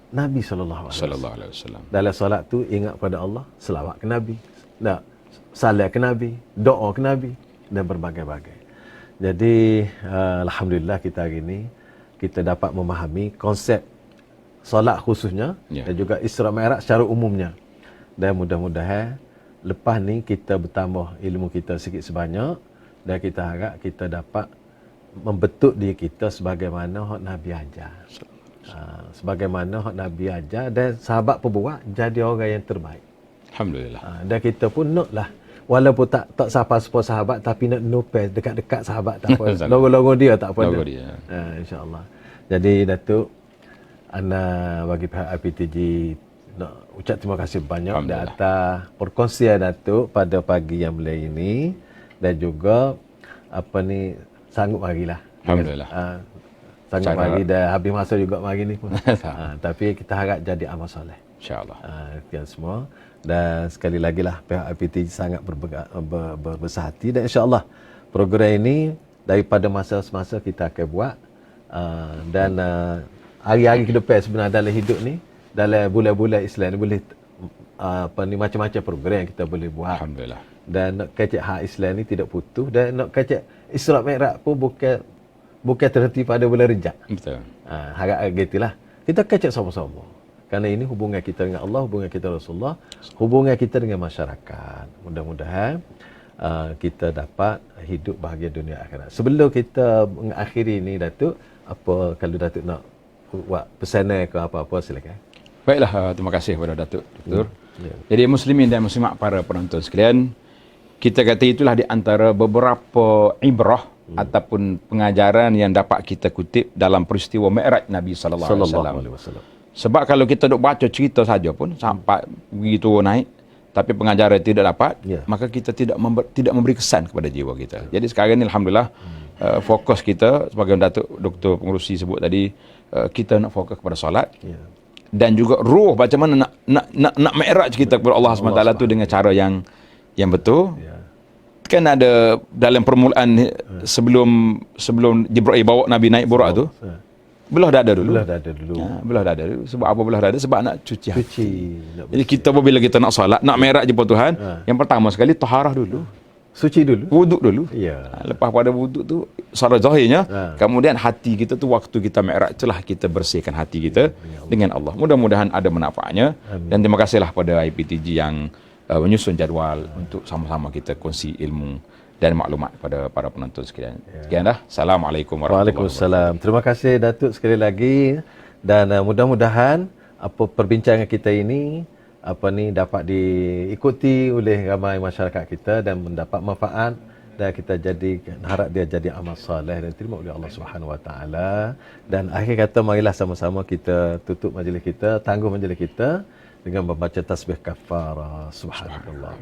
Nabi sallallahu alaihi wasallam. Dalam solat tu ingat pada Allah, selawat ke Nabi, salat ke Nabi, doa ke Nabi dan berbagai-bagai. Jadi alhamdulillah kita hari ini kita dapat memahami konsep solat khususnya dan juga Isra Mi'raj secara umumnya. Dan mudah-mudahan lepas ni kita bertambah ilmu kita sikit sebanyak, dan kita harap kita dapat membentuk diri kita sebagaimana hak Nabi ajar. Sebagaimana hak Nabi ajar, dan sahabat pun buat jadi orang yang terbaik. Alhamdulillah. Dan kita pun naklah, walaupun tak siapa-siapa sahabat, tapi nak nopel dekat-dekat sahabat tak apa. Logo-logo dia tak apa. Logo dia. InsyaAllah. Jadi Datuk, ana bagi pihak IPTJ nak ucap terima kasih banyak di atas perkongsian Datuk pada pagi yang mulia ini, dan juga sanggup marilah. Alhamdulillah. Sanggup mari, dah habis masa juga mari ni pun. Tapi kita harap jadi amal soleh. InsyaAllah. Sekian semua. Dan sekali lagi lah pihak IPTJ sangat berbesar hati, dan insyaAllah program ini daripada masa-masa kita akan buat, dan hari-hari ke depan sebenarnya dalam hidup ni, dalam bulan-bulan Islam ni boleh macam-macam program yang kita boleh buat. Alhamdulillah. Dan nak kecek hak Islam ni tidak putus, dan nak kecek Isra Mi'raj pun bukan terhenti pada bulan Rejab. Betul. Harap gitulah. Kita kecek sama-sama. Kerana ini hubungan kita dengan Allah, hubungan kita dengan Rasulullah, hubungan kita dengan masyarakat. Mudah-mudahan kita dapat hidup bahagia dunia akhirat. Sebelum kita mengakhiri ini, Datuk, apa kalau Datuk nak buat pesanan ke apa-apa, silakan. Baiklah, terima kasih kepada Datuk Doktor. Jadi muslimin dan muslimat, para penonton sekalian, kita kata itulah di antara beberapa ibrah ataupun pengajaran yang dapat kita kutip dalam peristiwa Mi'raj Nabi sallallahu alaihi wasallam. Sebab kalau kita duk baca cerita saja pun sampai begitu naik, tapi pengajaran tidak dapat, maka kita tidak memberi kesan kepada jiwa kita. Jadi sekarang ni alhamdulillah, fokus kita sebagai Datuk Doktor Pengerusi sebut tadi, kita nak fokus kepada solat. Dan juga ruh macam mana nak mi'raj kita kepada Allah SWT tu dengan cara yang betul. Kan ada dalam permulaan sebelum Jibril bawa Nabi naik Burak tu, belah dada dulu. Belah dada dulu. Sebab apa belah dada? Sebab nak cuci hati. Jadi kita bila kita nak solat, nak mi'raj jumpa Tuhan, yang pertama sekali taharah dulu. Suci dulu. Wuduk dulu. Lepas pada wuduk tu, secara zahirnya, kemudian hati kita tu, waktu kita mi'raj itulah kita bersihkan hati kita dengan Allah. Mudah-mudahan ada manfaatnya. Dan terima kasihlah pada IPTJ yang menyusun jadual untuk sama-sama kita kongsi ilmu dan maklumat kepada para penonton sekalian. Sekian dah. Assalamualaikum warahmatullahi wabarakatuh. Waalaikumsalam. Terima kasih Datuk sekali lagi, dan mudah-mudahan perbincangan kita ini dapat diikuti oleh ramai masyarakat kita dan mendapat manfaat, dan kita harap dia jadi amal soleh dan terima oleh Allah Subhanahu Wa Taala. Dan akhir kata, marilah sama-sama kita tutup majlis kita, tangguh majlis kita dengan membaca tasbih kafarah. Subhanallah.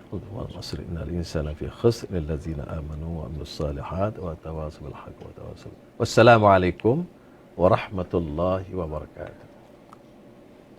Allahumma salli ala insana fi khusr allazina amanu wa amilus salihat wa tawasaw bil haqq wa tawasaw. Wassalamualaikum warahmatullahi wabarakatuh.